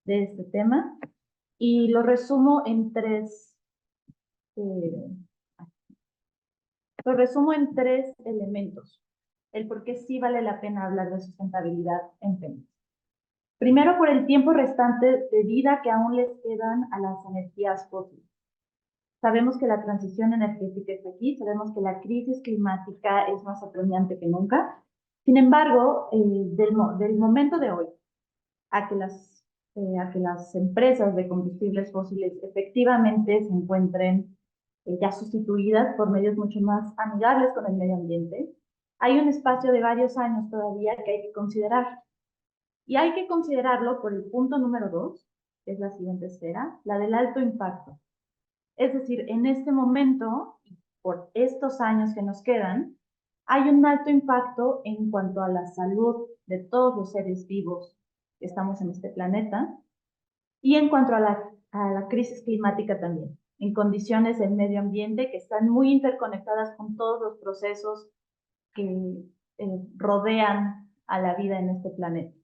de este tema. Y lo resumo en tres elementos. El por qué sí vale la pena hablar de sustentabilidad en Pemex. Primero, por el tiempo restante de vida que aún les quedan a las energías fósiles. Sabemos que la transición energética está aquí, sabemos que la crisis climática es más apremiante que nunca. Sin embargo, del momento de hoy a que las empresas de combustibles fósiles efectivamente se encuentren ya sustituidas por medios mucho más amigables con el medio ambiente, hay un espacio de varios años todavía que hay que considerar. Y hay que considerarlo por el punto número 2, que es la siguiente esfera, la del alto impacto. Es decir, en este momento, por estos años que nos quedan, hay un alto impacto en cuanto a la salud de todos los seres vivos que estamos en este planeta y en cuanto a la crisis climática también, en condiciones del medio ambiente que están muy interconectadas con todos los procesos que rodean a la vida en este planeta.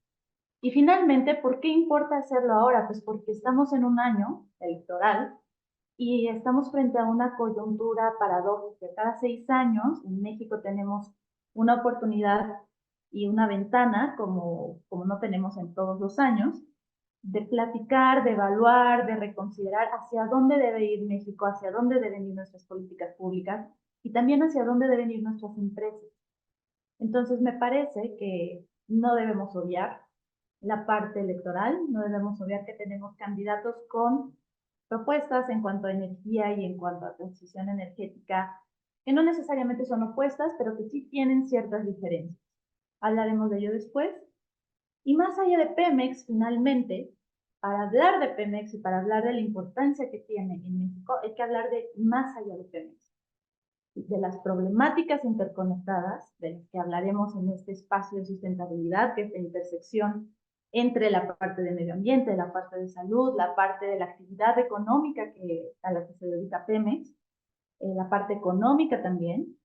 Y finalmente, ¿por qué importa hacerlo ahora? Pues porque estamos en un año electoral y estamos frente a una coyuntura paradójica. Cada 6 años en México tenemos una oportunidad y una ventana, como no tenemos en todos los años, de platicar, de evaluar, de reconsiderar hacia dónde debe ir México, hacia dónde deben ir nuestras políticas públicas y también hacia dónde deben ir nuestras empresas. Entonces, me parece que no debemos obviar la parte electoral, no debemos obviar que tenemos candidatos con propuestas en cuanto a energía y en cuanto a transición energética, que no necesariamente son opuestas, pero que sí tienen ciertas diferencias. Hablaremos de ello después. Y más allá de Pemex, finalmente, para hablar de Pemex y para hablar de la importancia que tiene en México, hay que hablar de más allá de Pemex, de las problemáticas interconectadas, de las que hablaremos en este espacio de sustentabilidad, que es la intersección entre la parte de medio ambiente, la parte de salud, la parte de la actividad económica a la que se dedica Pemex, la parte económica también,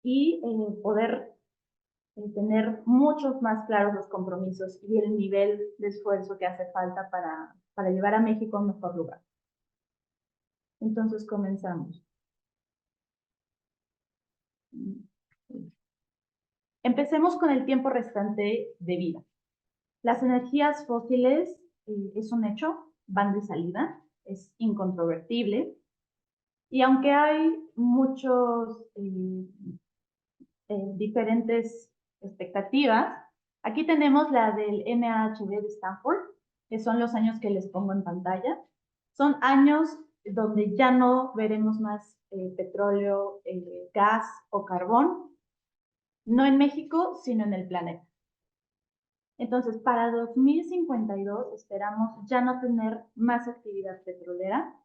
y poder tener muchos más claros los compromisos y el nivel de esfuerzo que hace falta para llevar a México a un mejor lugar. Entonces comenzamos. Empecemos con el tiempo restante de vida. Las energías fósiles es un hecho, van de salida, es incontrovertible. Y aunque hay muchos diferentes expectativas, aquí tenemos la del NAHB de Stanford, que son los años que les pongo en pantalla. Son años donde ya no veremos más petróleo, gas o carbón, no en México, sino en el planeta. Entonces, para 2052 esperamos ya no tener más actividad petrolera.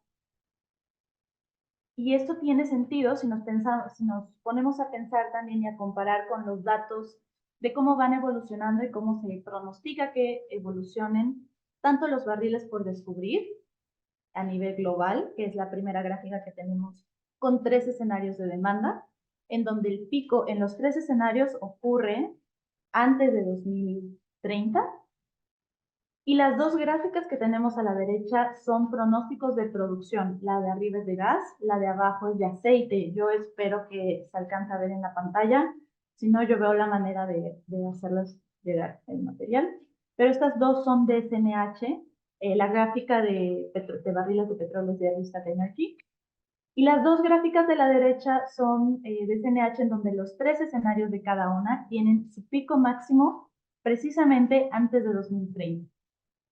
Y esto tiene sentido si nos ponemos a pensar también y a comparar con los datos de cómo van evolucionando y cómo se pronostica que evolucionen tanto los barriles por descubrir a nivel global, que es la primera gráfica que tenemos con 3 escenarios de demanda, en donde el pico en los 3 escenarios ocurre antes de 2030. Y las 2 gráficas que tenemos a la derecha son pronósticos de producción. La de arriba es de gas, la de abajo es de aceite. Yo espero que se alcance a ver en la pantalla. Si no, yo veo la manera de hacerles llegar el material. Pero estas 2 son de SNH. La gráfica de barriles de petróleo es de Rystad Energy. Y las 2 gráficas de la derecha son de SNH, en donde los 3 escenarios de cada una tienen su pico máximo precisamente antes de 2030.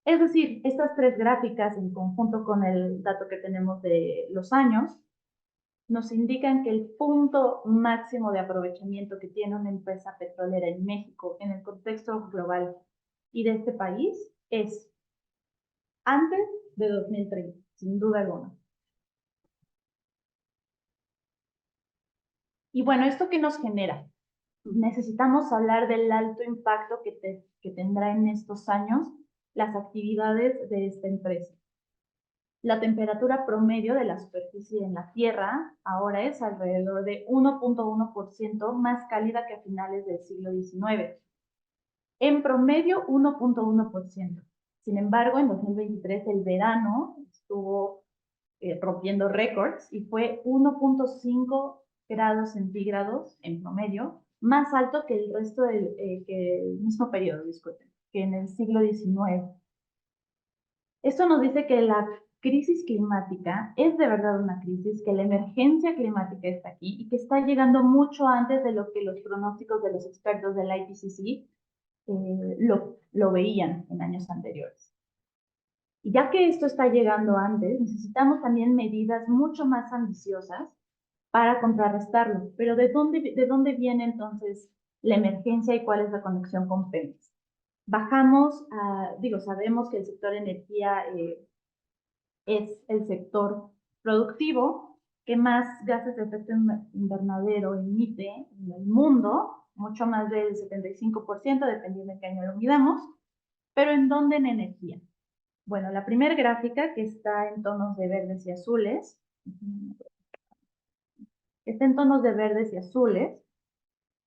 Es decir, estas 3 gráficas en conjunto con el dato que tenemos de los años, nos indican que el punto máximo de aprovechamiento que tiene una empresa petrolera en México en el contexto global y de este país es antes de 2030, sin duda alguna. Y bueno, ¿esto qué nos genera? Necesitamos hablar del alto impacto que tendrá en estos años las actividades de esta empresa. La temperatura promedio de la superficie en la Tierra ahora es alrededor de 1.1% más cálida que a finales del siglo XIX. En promedio, 1.1%. Sin embargo, en 2023 el verano estuvo rompiendo récords y fue 1.5 grados centígrados en promedio, más alto que el resto que el mismo periodo, disculpen, que en el siglo XIX. Esto nos dice que la crisis climática es de verdad una crisis, que la emergencia climática está aquí y que está llegando mucho antes de lo que los pronósticos de los expertos del IPCC lo veían en años anteriores. Y ya que esto está llegando antes, necesitamos también medidas mucho más ambiciosas para contrarrestarlo. Pero ¿de dónde viene entonces la emergencia y cuál es la conexión con Pemex? Sabemos que el sector energía es el sector productivo que más gases de efecto invernadero emite en el mundo, mucho más del 75%, dependiendo de qué año lo midamos. ¿Pero en dónde? En energía. Bueno, la primera gráfica, que está en tonos de verdes y azules,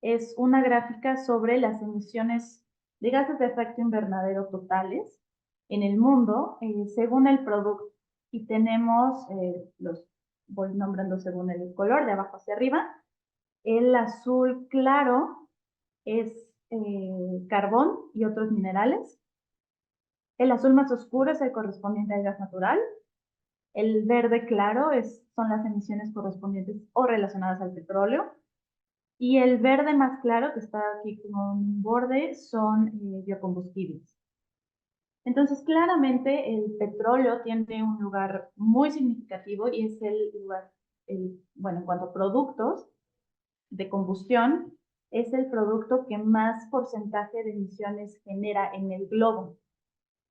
es una gráfica sobre las emisiones de gases de efecto invernadero totales en el mundo según el producto. Y tenemos, voy nombrando según el color, de abajo hacia arriba. El azul claro es carbón y otros minerales. El azul más oscuro es el correspondiente al gas natural. El verde claro son las emisiones correspondientes o relacionadas al petróleo. Y el verde más claro, que está aquí con un borde, son biocombustibles. Entonces, claramente el petróleo tiene un lugar muy significativo y es el lugar, bueno, en cuanto a productos de combustión, es el producto que más porcentaje de emisiones genera en el globo.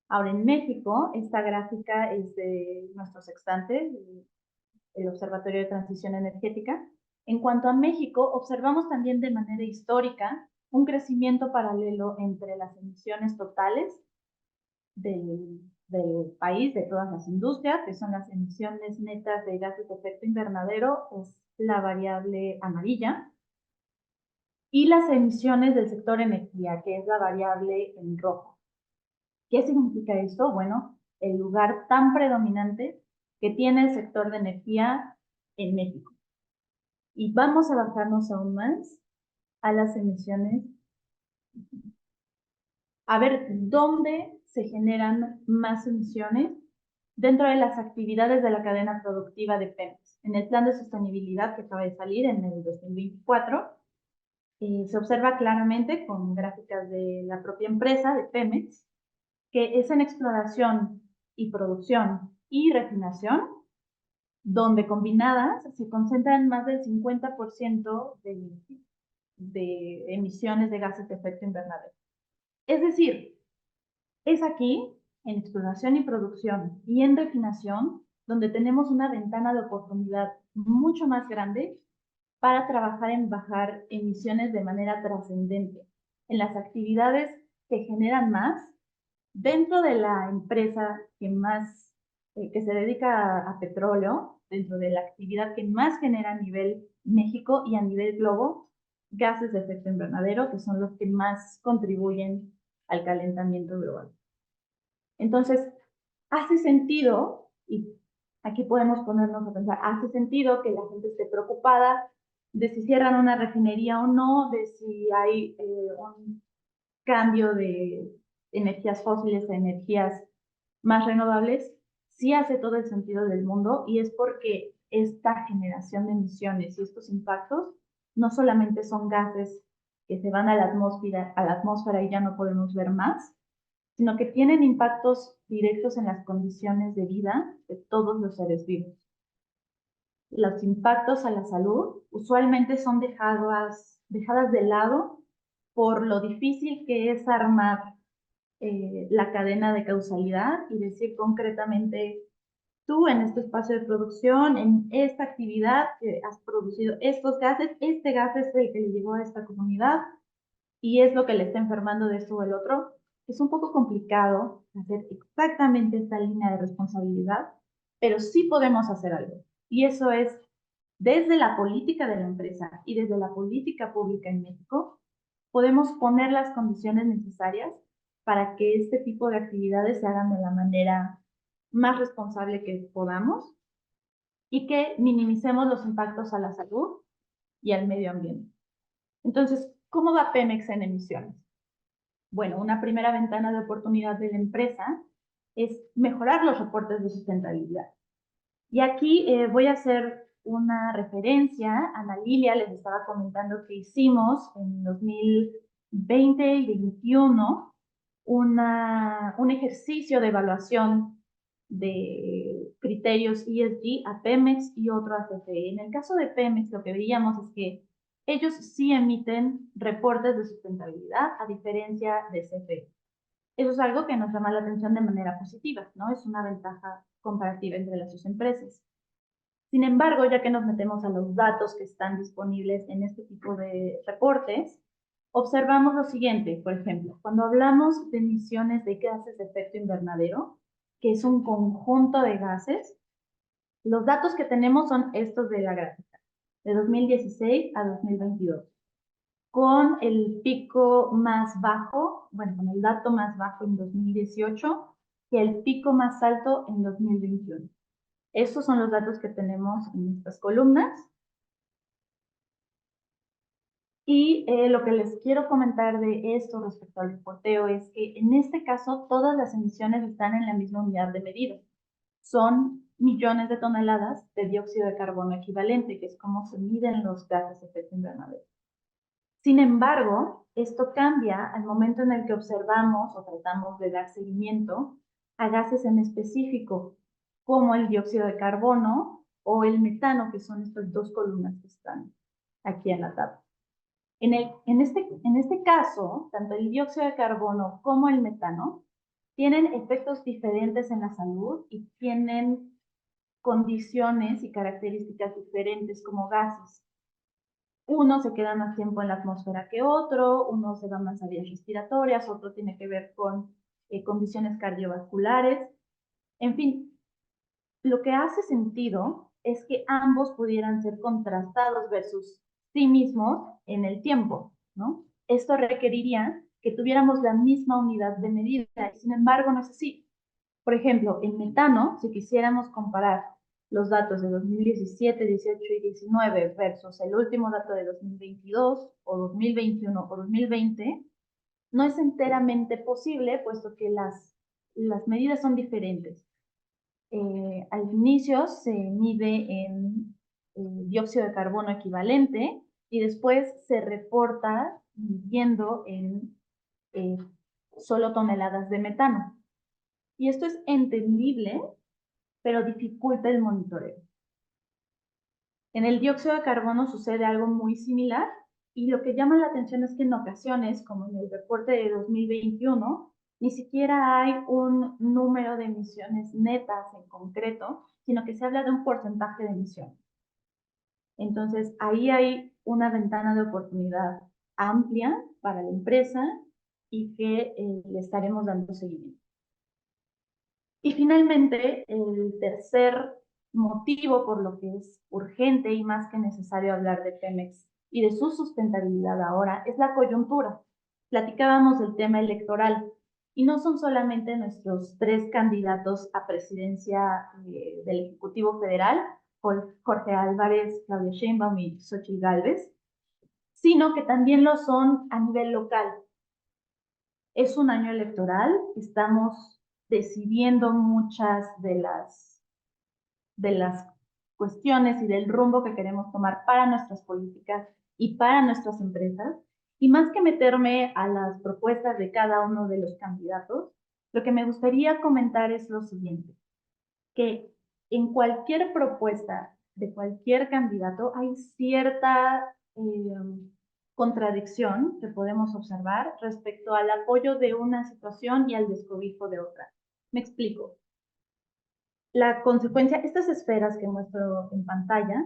Ahora, en México, esta gráfica es de nuestro sextante, el Observatorio de Transición Energética. En cuanto a México, observamos también de manera histórica un crecimiento paralelo entre las emisiones totales del país, de todas las industrias, que son las emisiones netas de gases de efecto invernadero, es la variable amarilla, y las emisiones del sector energía, que es la variable en rojo. ¿Qué significa esto? Bueno, el lugar tan predominante que tiene el sector de energía en México. Y vamos a bajarnos aún más a las emisiones, a ver dónde se generan más emisiones dentro de las actividades de la cadena productiva de Pemex. En el plan de sostenibilidad que acaba de salir en el 2024, se observa claramente con gráficas de la propia empresa, de Pemex, que es en exploración y producción y refinación, donde combinadas se concentran más del 50% de emisiones de gases de efecto invernadero. Es decir, es aquí, en exploración y producción y en refinación, donde tenemos una ventana de oportunidad mucho más grande para trabajar en bajar emisiones de manera trascendente en las actividades que generan más dentro de la empresa que se dedica a petróleo, dentro de la actividad que más genera a nivel México y a nivel globo, gases de efecto invernadero, que son los que más contribuyen al calentamiento global. Entonces, hace sentido, y aquí podemos ponernos a pensar, hace sentido que la gente esté preocupada de si cierran una refinería o no, de si hay un cambio de energías fósiles a energías más renovables. Sí hace todo el sentido del mundo y es porque esta generación de emisiones y estos impactos no solamente son gases que se van a la atmósfera y ya no podemos ver más, sino que tienen impactos directos en las condiciones de vida de todos los seres vivos. Los impactos a la salud usualmente son dejadas de lado por lo difícil que es armar la cadena de causalidad y decir concretamente, tú en este espacio de producción, en esta actividad que has producido estos gases, este gas es el que le llegó a esta comunidad y es lo que le está enfermando de esto o el otro. Es un poco complicado hacer exactamente esta línea de responsabilidad, pero sí podemos hacer algo. Y eso es, desde la política de la empresa y desde la política pública en México, podemos poner las condiciones necesarias para que este tipo de actividades se hagan de la manera más responsable que podamos y que minimicemos los impactos a la salud y al medio ambiente. Entonces, ¿cómo va Pemex en emisiones? Bueno, una primera ventana de oportunidad de la empresa es mejorar los reportes de sustentabilidad. Y aquí voy a hacer una referencia. Ana Lilia les estaba comentando que hicimos en 2020 y 2021 un ejercicio de evaluación de criterios ESG a Pemex y otro a CFE. En el caso de Pemex, lo que veíamos es que ellos sí emiten reportes de sustentabilidad a diferencia de CFE. Eso es algo que nos llama la atención de manera positiva, ¿no? Es una ventaja comparativa entre las dos empresas. Sin embargo, ya que nos metemos a los datos que están disponibles en este tipo de reportes, observamos lo siguiente. Por ejemplo, cuando hablamos de emisiones de gases de efecto invernadero, que es un conjunto de gases, los datos que tenemos son estos de la gráfica, de 2016 a 2022, con el pico más bajo, bueno, con el dato más bajo en 2018 y el pico más alto en 2021. Estos son los datos que tenemos en estas columnas. Y lo que les quiero comentar de esto respecto al reporteo es que en este caso todas las emisiones están en la misma unidad de medida. Son millones de toneladas de dióxido de carbono equivalente, que es como se miden los gases de efecto invernadero. Sin embargo, esto cambia al momento en el que observamos o tratamos de dar seguimiento a gases en específico, como el dióxido de carbono o el metano, que son estas dos columnas que están aquí en la tabla. En este caso, tanto el dióxido de carbono como el metano tienen efectos diferentes en la salud y tienen condiciones y características diferentes como gases. Uno se queda más tiempo en la atmósfera que otro, uno se va más a vías respiratorias, otro tiene que ver con condiciones cardiovasculares. En fin, lo que hace sentido es que ambos pudieran ser contrastados versus sí mismos en el tiempo, ¿no? Esto requeriría que tuviéramos la misma unidad de medida, y sin embargo no es así. Por ejemplo, el metano, si quisiéramos comparar los datos de 2017, 18 y 19 versus el último dato de 2022 o 2021 o 2020, no es enteramente posible, puesto que las medidas son diferentes. Al inicio se mide en dióxido de carbono equivalente y después se reporta midiendo en solo toneladas de metano. Y esto es entendible, pero dificulta el monitoreo. En el dióxido de carbono sucede algo muy similar y lo que llama la atención es que en ocasiones, como en el reporte de 2021, ni siquiera hay un número de emisiones netas en concreto, sino que se habla de un porcentaje de emisiones. Entonces, ahí hay una ventana de oportunidad amplia para la empresa y que le estaremos dando seguimiento. Y finalmente, el tercer motivo por lo que es urgente y más que necesario hablar de Pemex y de su sustentabilidad ahora es la coyuntura. Platicábamos del tema electoral y no son solamente nuestros 3 candidatos a presidencia del Ejecutivo Federal, Jorge Álvarez, Claudia Sheinbaum y Xóchitl Gálvez, sino que también lo son a nivel local. Es un año electoral, estamos decidiendo muchas de las cuestiones y del rumbo que queremos tomar para nuestras políticas y para nuestras empresas. Y más que meterme a las propuestas de cada uno de los candidatos, lo que me gustaría comentar es lo siguiente, que en cualquier propuesta de cualquier candidato hay cierta contradicción que podemos observar respecto al apoyo de una situación y al descobijo de otra. Me explico. La consecuencia, estas esferas que muestro en pantalla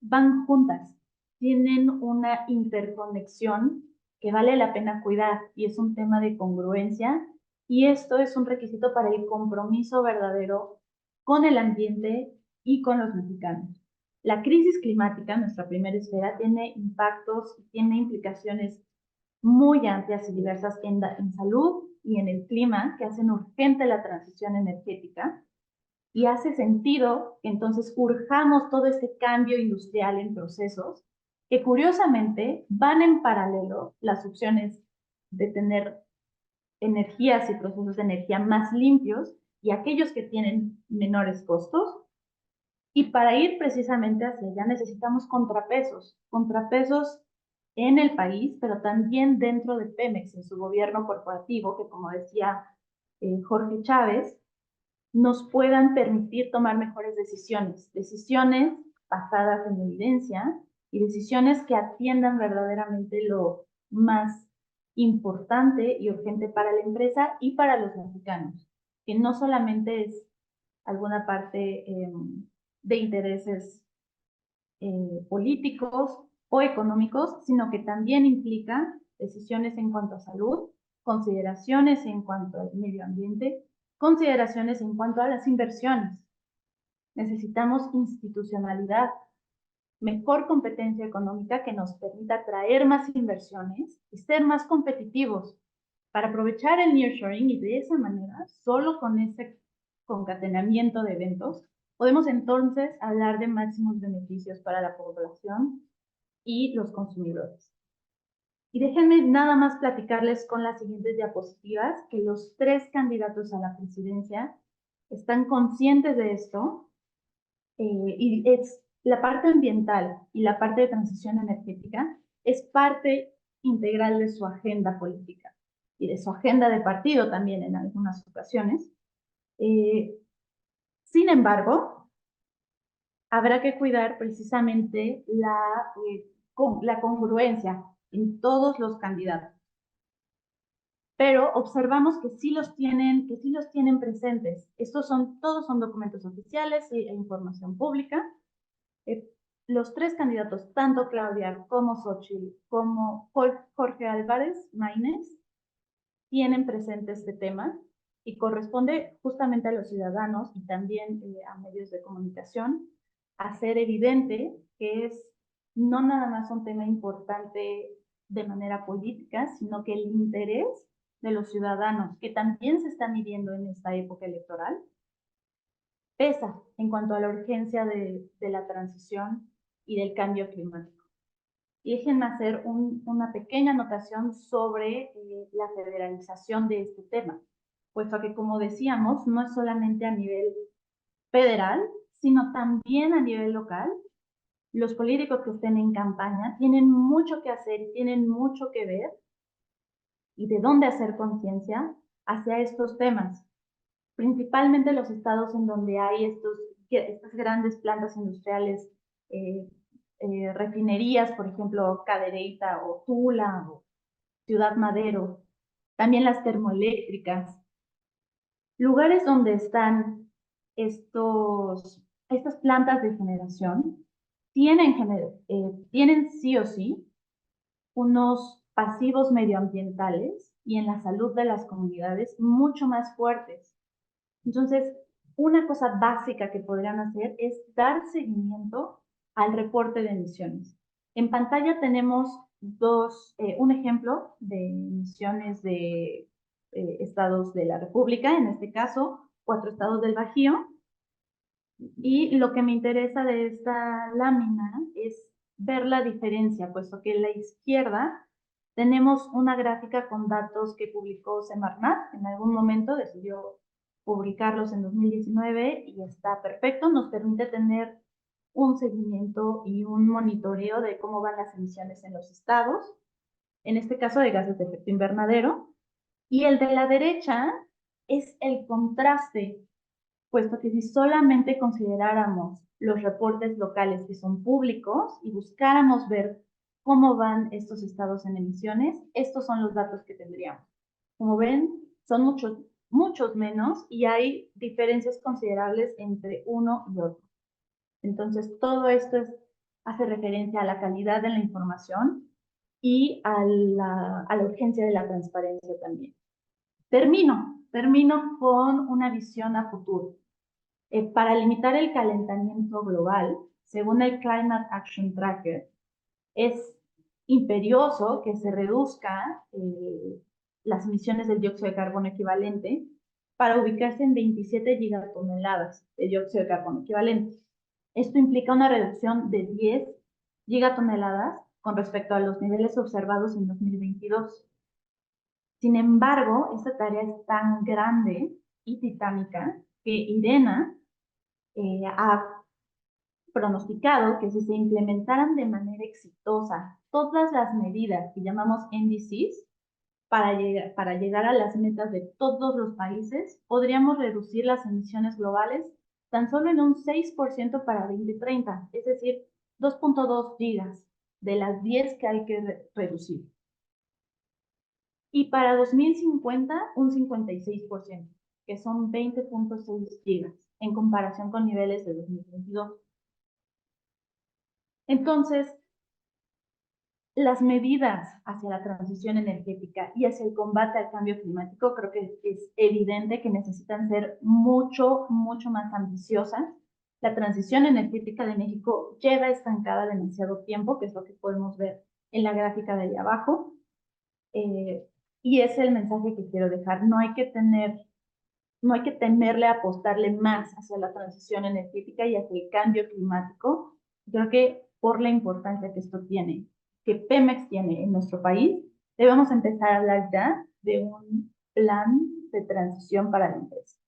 van juntas, tienen una interconexión que vale la pena cuidar y es un tema de congruencia y esto es un requisito para el compromiso verdadero con el ambiente y con los mexicanos. La crisis climática, nuestra primera esfera, tiene impactos, tiene implicaciones muy amplias y diversas en salud y en el clima que hacen urgente la transición energética. Y hace sentido que entonces urjamos todo este cambio industrial en procesos que curiosamente van en paralelo las opciones de tener energías y procesos de energía más limpios y aquellos que tienen menores costos. Y para ir precisamente hacia allá necesitamos contrapesos en el país, pero también dentro de Pemex, en su gobierno corporativo, que como decía Jorge Chávez, nos puedan permitir tomar mejores decisiones basadas en evidencia y decisiones que atiendan verdaderamente lo más importante y urgente para la empresa y para los mexicanos, que no solamente es alguna parte de intereses políticos o económicos, sino que también implica decisiones en cuanto a salud, consideraciones en cuanto al medio ambiente, consideraciones en cuanto a las inversiones. Necesitamos institucionalidad, mejor competencia económica que nos permita atraer más inversiones y ser más competitivos para aprovechar el nearshoring y de esa manera, solo con ese concatenamiento de eventos, podemos entonces hablar de máximos beneficios para la población y los consumidores. Y déjenme nada más platicarles con las siguientes diapositivas que los 3 candidatos a la presidencia están conscientes de esto, y es la parte ambiental y la parte de transición energética es parte integral de su agenda política y de su agenda de partido también en algunas ocasiones. Sin embargo, habrá que cuidar precisamente la congruencia en todos los candidatos. Pero observamos que sí los tienen presentes. Todos son documentos oficiales e información pública. Los 3 candidatos, tanto Claudia como Xóchitl, como Jorge Álvarez Maínez, tienen presente este tema y corresponde justamente a los ciudadanos y también a medios de comunicación hacer evidente que es no nada más un tema importante de manera política, sino que el interés de los ciudadanos, que también se está midiendo en esta época electoral, pesa en cuanto a la urgencia de la transición y del cambio climático. Y déjenme hacer una pequeña anotación sobre la federalización de este tema, puesto que, como decíamos, no es solamente a nivel federal, sino también a nivel local. Los políticos que estén en campaña tienen mucho que hacer y tienen mucho que ver y de dónde hacer conciencia hacia estos temas. Principalmente los estados en donde hay estas grandes plantas industriales, refinerías, por ejemplo, Cadereyta o Tula o Ciudad Madero, también las termoeléctricas, lugares donde están estas plantas de generación, tienen sí o sí unos pasivos medioambientales y en la salud de las comunidades mucho más fuertes. Entonces, una cosa básica que podrían hacer es dar seguimiento al reporte de emisiones. En pantalla tenemos un ejemplo de emisiones de estados de la República, en este caso, 4 estados del Bajío. Y lo que me interesa de esta lámina es ver la diferencia, puesto que en la izquierda tenemos una gráfica con datos que publicó Semarnat, en algún momento decidió publicarlos en 2019 y está perfecto, nos permite tener un seguimiento y un monitoreo de cómo van las emisiones en los estados, en este caso de gases de efecto invernadero, y el de la derecha es el contraste, puesto que si solamente consideráramos los reportes locales que son públicos y buscáramos ver cómo van estos estados en emisiones, estos son los datos que tendríamos. Como ven, son muchos menos y hay diferencias considerables entre uno y otro. Entonces, todo esto hace referencia a la calidad de la información y a la urgencia de la transparencia también. Termino con una visión a futuro. Para limitar el calentamiento global, según el Climate Action Tracker, es imperioso que se reduzca las emisiones del dióxido de carbono equivalente para ubicarse en 27 gigatoneladas de dióxido de carbono equivalente. Esto implica una reducción de 10 gigatoneladas con respecto a los niveles observados en 2022. Sin embargo, esta tarea es tan grande y titánica que IRENA ha pronosticado que si se implementaran de manera exitosa todas las medidas que llamamos NDCs para llegar a las metas de todos los países, podríamos reducir las emisiones globales tan solo en un 6% para 2030, es decir, 2.2 gigas de las 10 que hay que reducir. Y para 2050, un 56%, que son 20.6 gigas, en comparación con niveles de 2022. Entonces, las medidas hacia la transición energética y hacia el combate al cambio climático creo que es evidente que necesitan ser mucho más ambiciosas. La transición energética de México lleva estancada demasiado tiempo, que es lo que podemos ver en la gráfica de ahí abajo. Y es el mensaje que quiero dejar. No hay que temerle a apostarle más hacia la transición energética y hacia el cambio climático. Creo que por la importancia que esto tiene. que Pemex tiene en nuestro país, debemos empezar a hablar ya de un plan de transición para la empresa.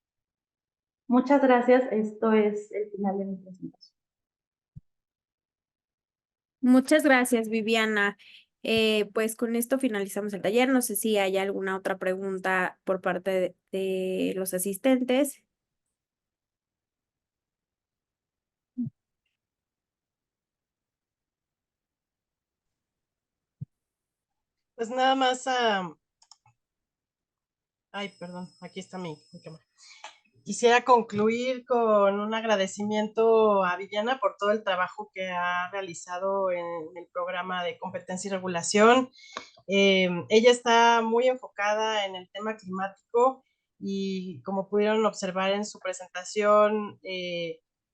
Muchas gracias. Esto es el final de mi presentación. Muchas gracias, Viviana. Pues con esto finalizamos el taller. No sé si hay alguna otra pregunta por parte de los asistentes. Pues nada más, ay, perdón, aquí está mi cámara. Quisiera concluir con un agradecimiento a Viviana por todo el trabajo que ha realizado en el programa de competencia y regulación. Ella está muy enfocada en el tema climático y como pudieron observar en su presentación,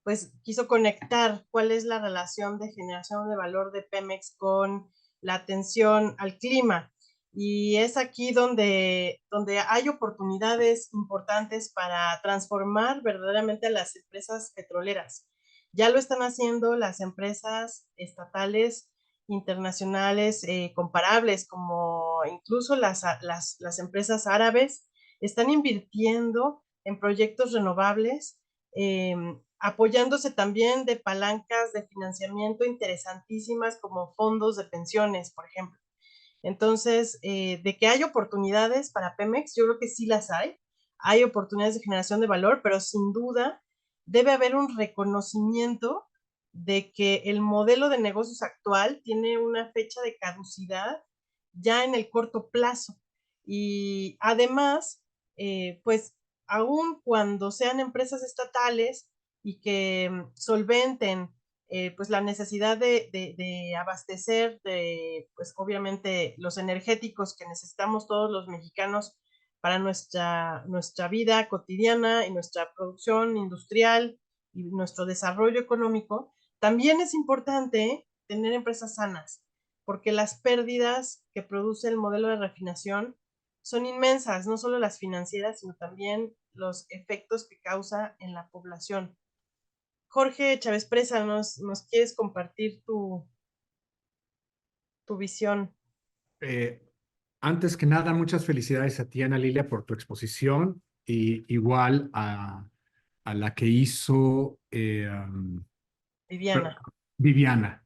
pues quiso conectar cuál es la relación de generación de valor de Pemex con la atención al clima. Y es aquí donde hay oportunidades importantes para transformar verdaderamente a las empresas petroleras. Ya lo están haciendo las empresas estatales internacionales comparables, como incluso las empresas árabes, están invirtiendo en proyectos renovables, apoyándose también de palancas de financiamiento interesantísimas como fondos de pensiones, por ejemplo. Entonces, de que hay oportunidades para Pemex, yo creo que sí las hay. Hay oportunidades de generación de valor, pero sin duda debe haber un reconocimiento de que el modelo de negocios actual tiene una fecha de caducidad ya en el corto plazo. Y además, pues, aun cuando sean empresas estatales y que solventen pues la necesidad de abastecer de, pues obviamente los energéticos que necesitamos todos los mexicanos para nuestra vida cotidiana y nuestra producción industrial y nuestro desarrollo económico, también es importante tener empresas sanas, porque las pérdidas que produce el modelo de refinación son inmensas, no solo las financieras, sino también los efectos que causa en la población. Jorge Chávez Presa, ¿nos quieres compartir tu visión? Antes que nada, muchas felicidades a ti, Ana Lilia, por tu exposición y igual a la que hizo Viviana.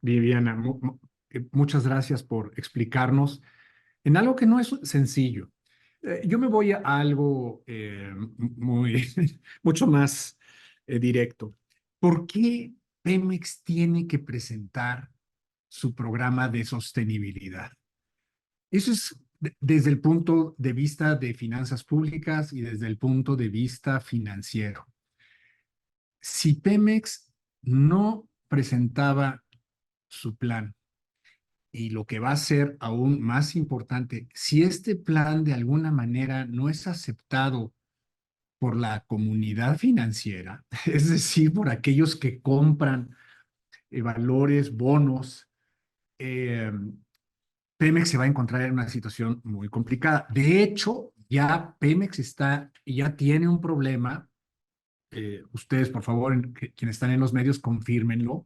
Viviana, muchas gracias por explicarnos en algo que no es sencillo. Yo me voy a algo muy, mucho más directo. ¿Por qué Pemex tiene que presentar su programa de sostenibilidad? Eso es desde el punto de vista de finanzas públicas y desde el punto de vista financiero. Si Pemex no presentaba su plan y lo que va a ser aún más importante, si este plan de alguna manera no es aceptado por la comunidad financiera, es decir, por aquellos que compran valores, bonos, Pemex se va a encontrar en una situación muy complicada. De hecho, ya Pemex ya tiene un problema. Ustedes, por favor, quienes están en los medios, confírmenlo.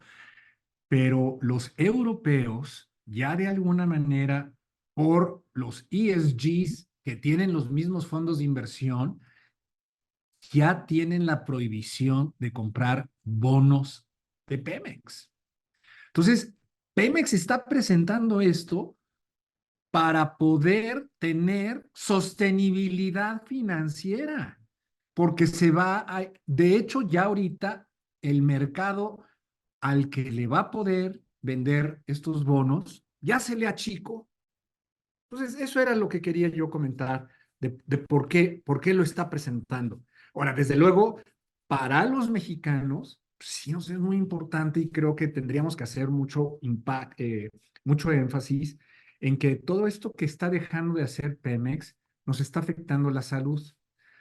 Pero los europeos, ya de alguna manera, por los ESGs que tienen los mismos fondos de inversión, ya tienen la prohibición de comprar bonos de Pemex. Entonces, Pemex está presentando esto para poder tener sostenibilidad financiera, porque de hecho, ya ahorita el mercado al que le va a poder vender estos bonos ya se le achicó. Entonces, eso era lo que quería yo comentar de por qué lo está presentando. Ahora, desde luego, para los mexicanos, sí es muy importante y creo que tendríamos que hacer mucho mucho énfasis en que todo esto que está dejando de hacer Pemex nos está afectando la salud.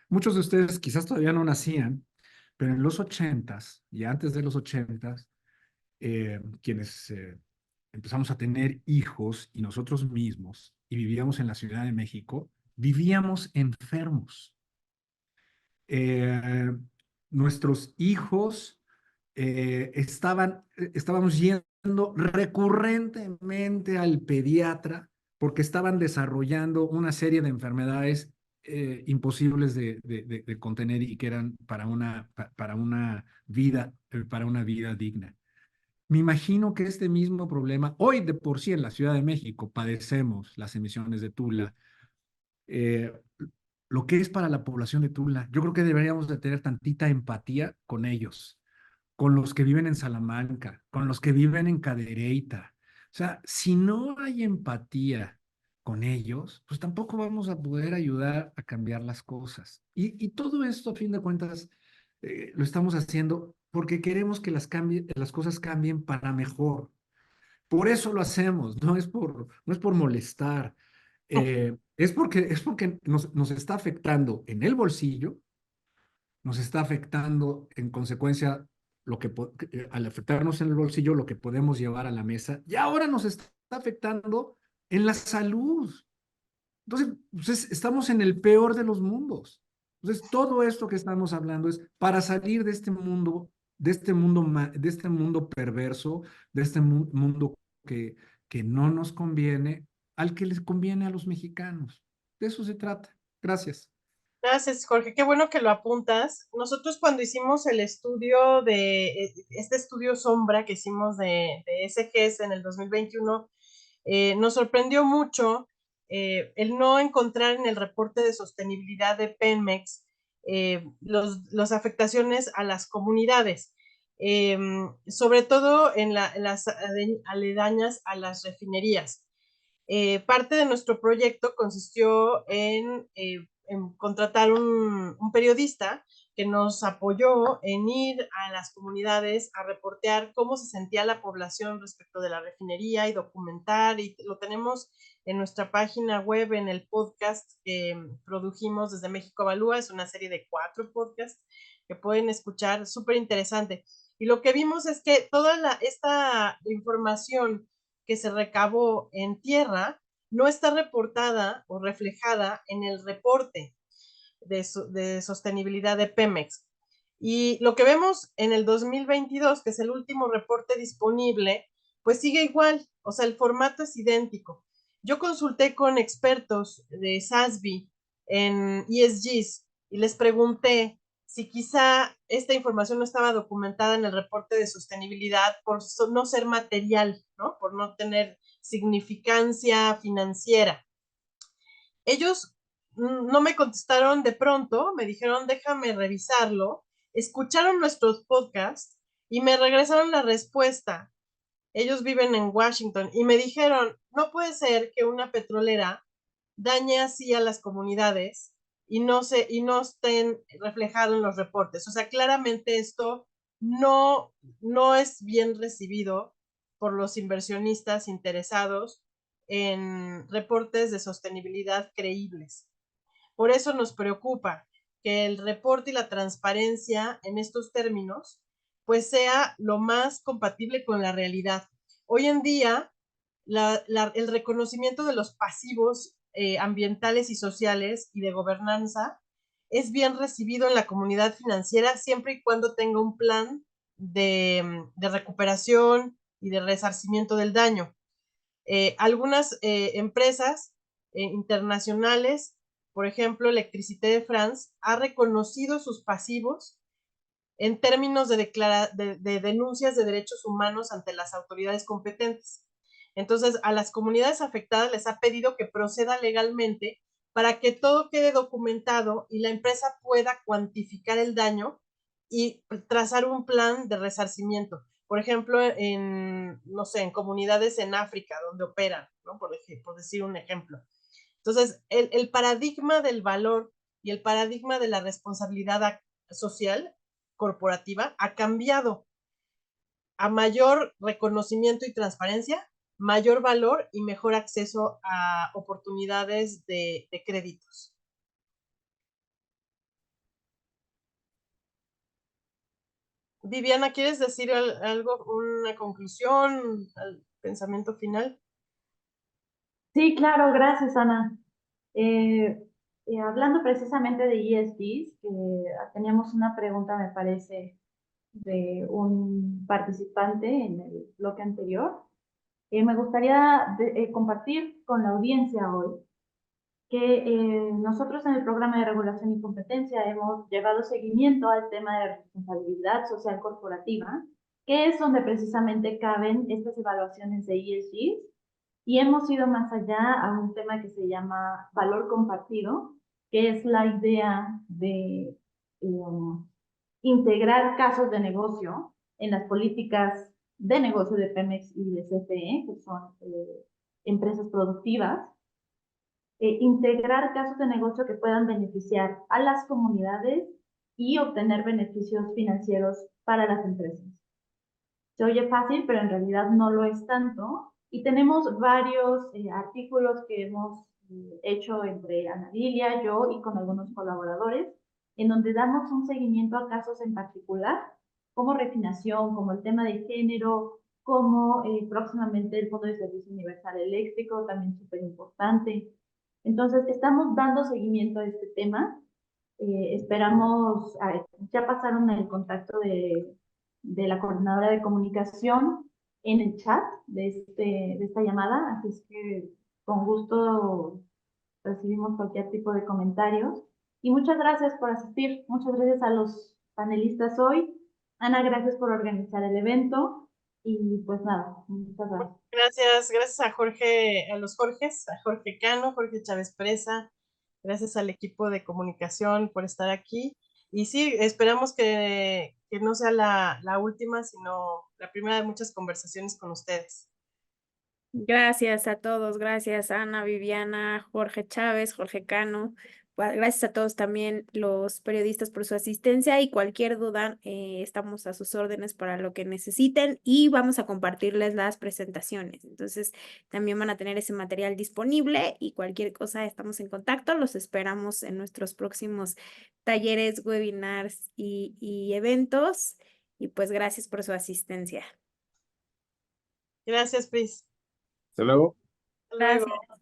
Muchos de ustedes quizás todavía no nacían, pero en los 80s y antes de los 80s, quienes empezamos a tener hijos y nosotros mismos y vivíamos en la Ciudad de México, vivíamos enfermos. Nuestros hijos estábamos yendo recurrentemente al pediatra porque estaban desarrollando una serie de enfermedades imposibles de contener y que eran para para una vida digna. Me imagino que este mismo problema, hoy de por sí en la Ciudad de México padecemos las emisiones de Tula, eh, lo que es para la población de Tula. Yo creo que deberíamos de tener tantita empatía con ellos, con los que viven en Salamanca, con los que viven en Cadereyta. O sea, si no hay empatía con ellos, pues tampoco vamos a poder ayudar a cambiar las cosas. Y todo esto, a fin de cuentas, lo estamos haciendo porque queremos que las cosas cambien para mejor. Por eso lo hacemos, no es por molestar, es porque nos está afectando en el bolsillo, nos está afectando en consecuencia al afectarnos en el bolsillo lo que podemos llevar a la mesa y ahora nos está afectando en la salud. Entonces, pues, estamos en el peor de los mundos. Entonces, todo esto que estamos hablando es para salir de este mundo, de este mundo perverso, de este mundo que no nos conviene, al que les conviene a los mexicanos. De eso se trata. Gracias. Gracias, Jorge. Qué bueno que lo apuntas. Nosotros cuando hicimos el estudio este estudio sombra que hicimos de SGS en el 2021, nos sorprendió mucho el no encontrar en el reporte de sostenibilidad de Pemex las afectaciones a las comunidades, sobre todo en las aledañas a las refinerías. Parte de nuestro proyecto consistió en contratar un periodista que nos apoyó en ir a las comunidades a reportear cómo se sentía la población respecto de la refinería y documentar, y lo tenemos en nuestra página web, en el podcast que produjimos desde México Evalúa. Es una serie de 4 podcasts que pueden escuchar, súper interesante. Y lo que vimos es que toda esta información que se recabó en tierra no está reportada o reflejada en el reporte de sostenibilidad de Pemex. Y lo que vemos en el 2022, que es el último reporte disponible, pues sigue igual, o sea, el formato es idéntico. Yo consulté con expertos de SASB en ESGs y les pregunté si quizá esta información no estaba documentada en el reporte de sostenibilidad por no ser material, ¿no? Por no tener significancia financiera. Ellos no me contestaron de pronto, me dijeron, déjame revisarlo, escucharon nuestros podcasts y me regresaron la respuesta. Ellos viven en Washington y me dijeron, no puede ser que una petrolera dañe así a las comunidades y no estén reflejados en los reportes. O sea, claramente esto no es bien recibido por los inversionistas interesados en reportes de sostenibilidad creíbles. Por eso nos preocupa que el reporte y la transparencia en estos términos pues sea lo más compatible con la realidad. Hoy en día, el reconocimiento de los pasivos ambientales y sociales y de gobernanza es bien recibido en la comunidad financiera siempre y cuando tenga un plan de recuperación y de resarcimiento del daño. Algunas empresas internacionales, por ejemplo, Electricité de France, ha reconocido sus pasivos en términos de denuncias de derechos humanos ante las autoridades competentes. Entonces, a las comunidades afectadas les ha pedido que proceda legalmente para que todo quede documentado y la empresa pueda cuantificar el daño y trazar un plan de resarcimiento. Por ejemplo, no sé, en comunidades en África donde operan, ¿no? Por decir un ejemplo. Entonces, el paradigma del valor y el paradigma de la responsabilidad social corporativa ha cambiado. A mayor reconocimiento y transparencia, mayor valor y mejor acceso a oportunidades de créditos. Viviana, ¿quieres decir algo, una conclusión, al pensamiento final? Sí, claro, gracias, Ana. Hablando precisamente de ESGs, teníamos una pregunta, me parece, de un participante en el bloque anterior. Me gustaría compartir con la audiencia hoy que nosotros en el programa de regulación y competencia hemos llevado seguimiento al tema de responsabilidad social corporativa, que es donde precisamente caben estas evaluaciones de ESG, y hemos ido más allá a un tema que se llama valor compartido, que es la idea de integrar casos de negocio en las políticas de negocio de Pemex y de CFE, que son empresas productivas, integrar casos de negocio que puedan beneficiar a las comunidades y obtener beneficios financieros para las empresas. Se oye fácil, pero en realidad no lo es tanto. Y tenemos varios artículos que hemos hecho entre Ana Lilia, yo y con algunos colaboradores, en donde damos un seguimiento a casos en particular, como refinación, como el tema de género, como próximamente el Fondo de Servicio Universal Eléctrico, también súper importante. Entonces, estamos dando seguimiento a este tema. Esperamos, ya pasaron el contacto de la coordinadora de comunicación en el chat de esta llamada, así es que con gusto recibimos cualquier tipo de comentarios. Y muchas gracias por asistir, muchas gracias a los panelistas hoy. Ana, gracias por organizar el evento y pues nada, muchas gracias. Gracias a Jorge, a los Jorges, a Jorge Cano, Jorge Chávez Presa, gracias al equipo de comunicación por estar aquí. Y sí, esperamos que no sea la última, sino la primera de muchas conversaciones con ustedes. Gracias a todos, gracias Ana, Viviana, Jorge Chávez, Jorge Cano. Gracias a todos también los periodistas por su asistencia y cualquier duda, estamos a sus órdenes para lo que necesiten y vamos a compartirles las presentaciones. Entonces también van a tener ese material disponible y cualquier cosa estamos en contacto. Los esperamos en nuestros próximos talleres, webinars y eventos. Y pues gracias por su asistencia. Gracias, Pris. Hasta luego. Hasta luego. Gracias.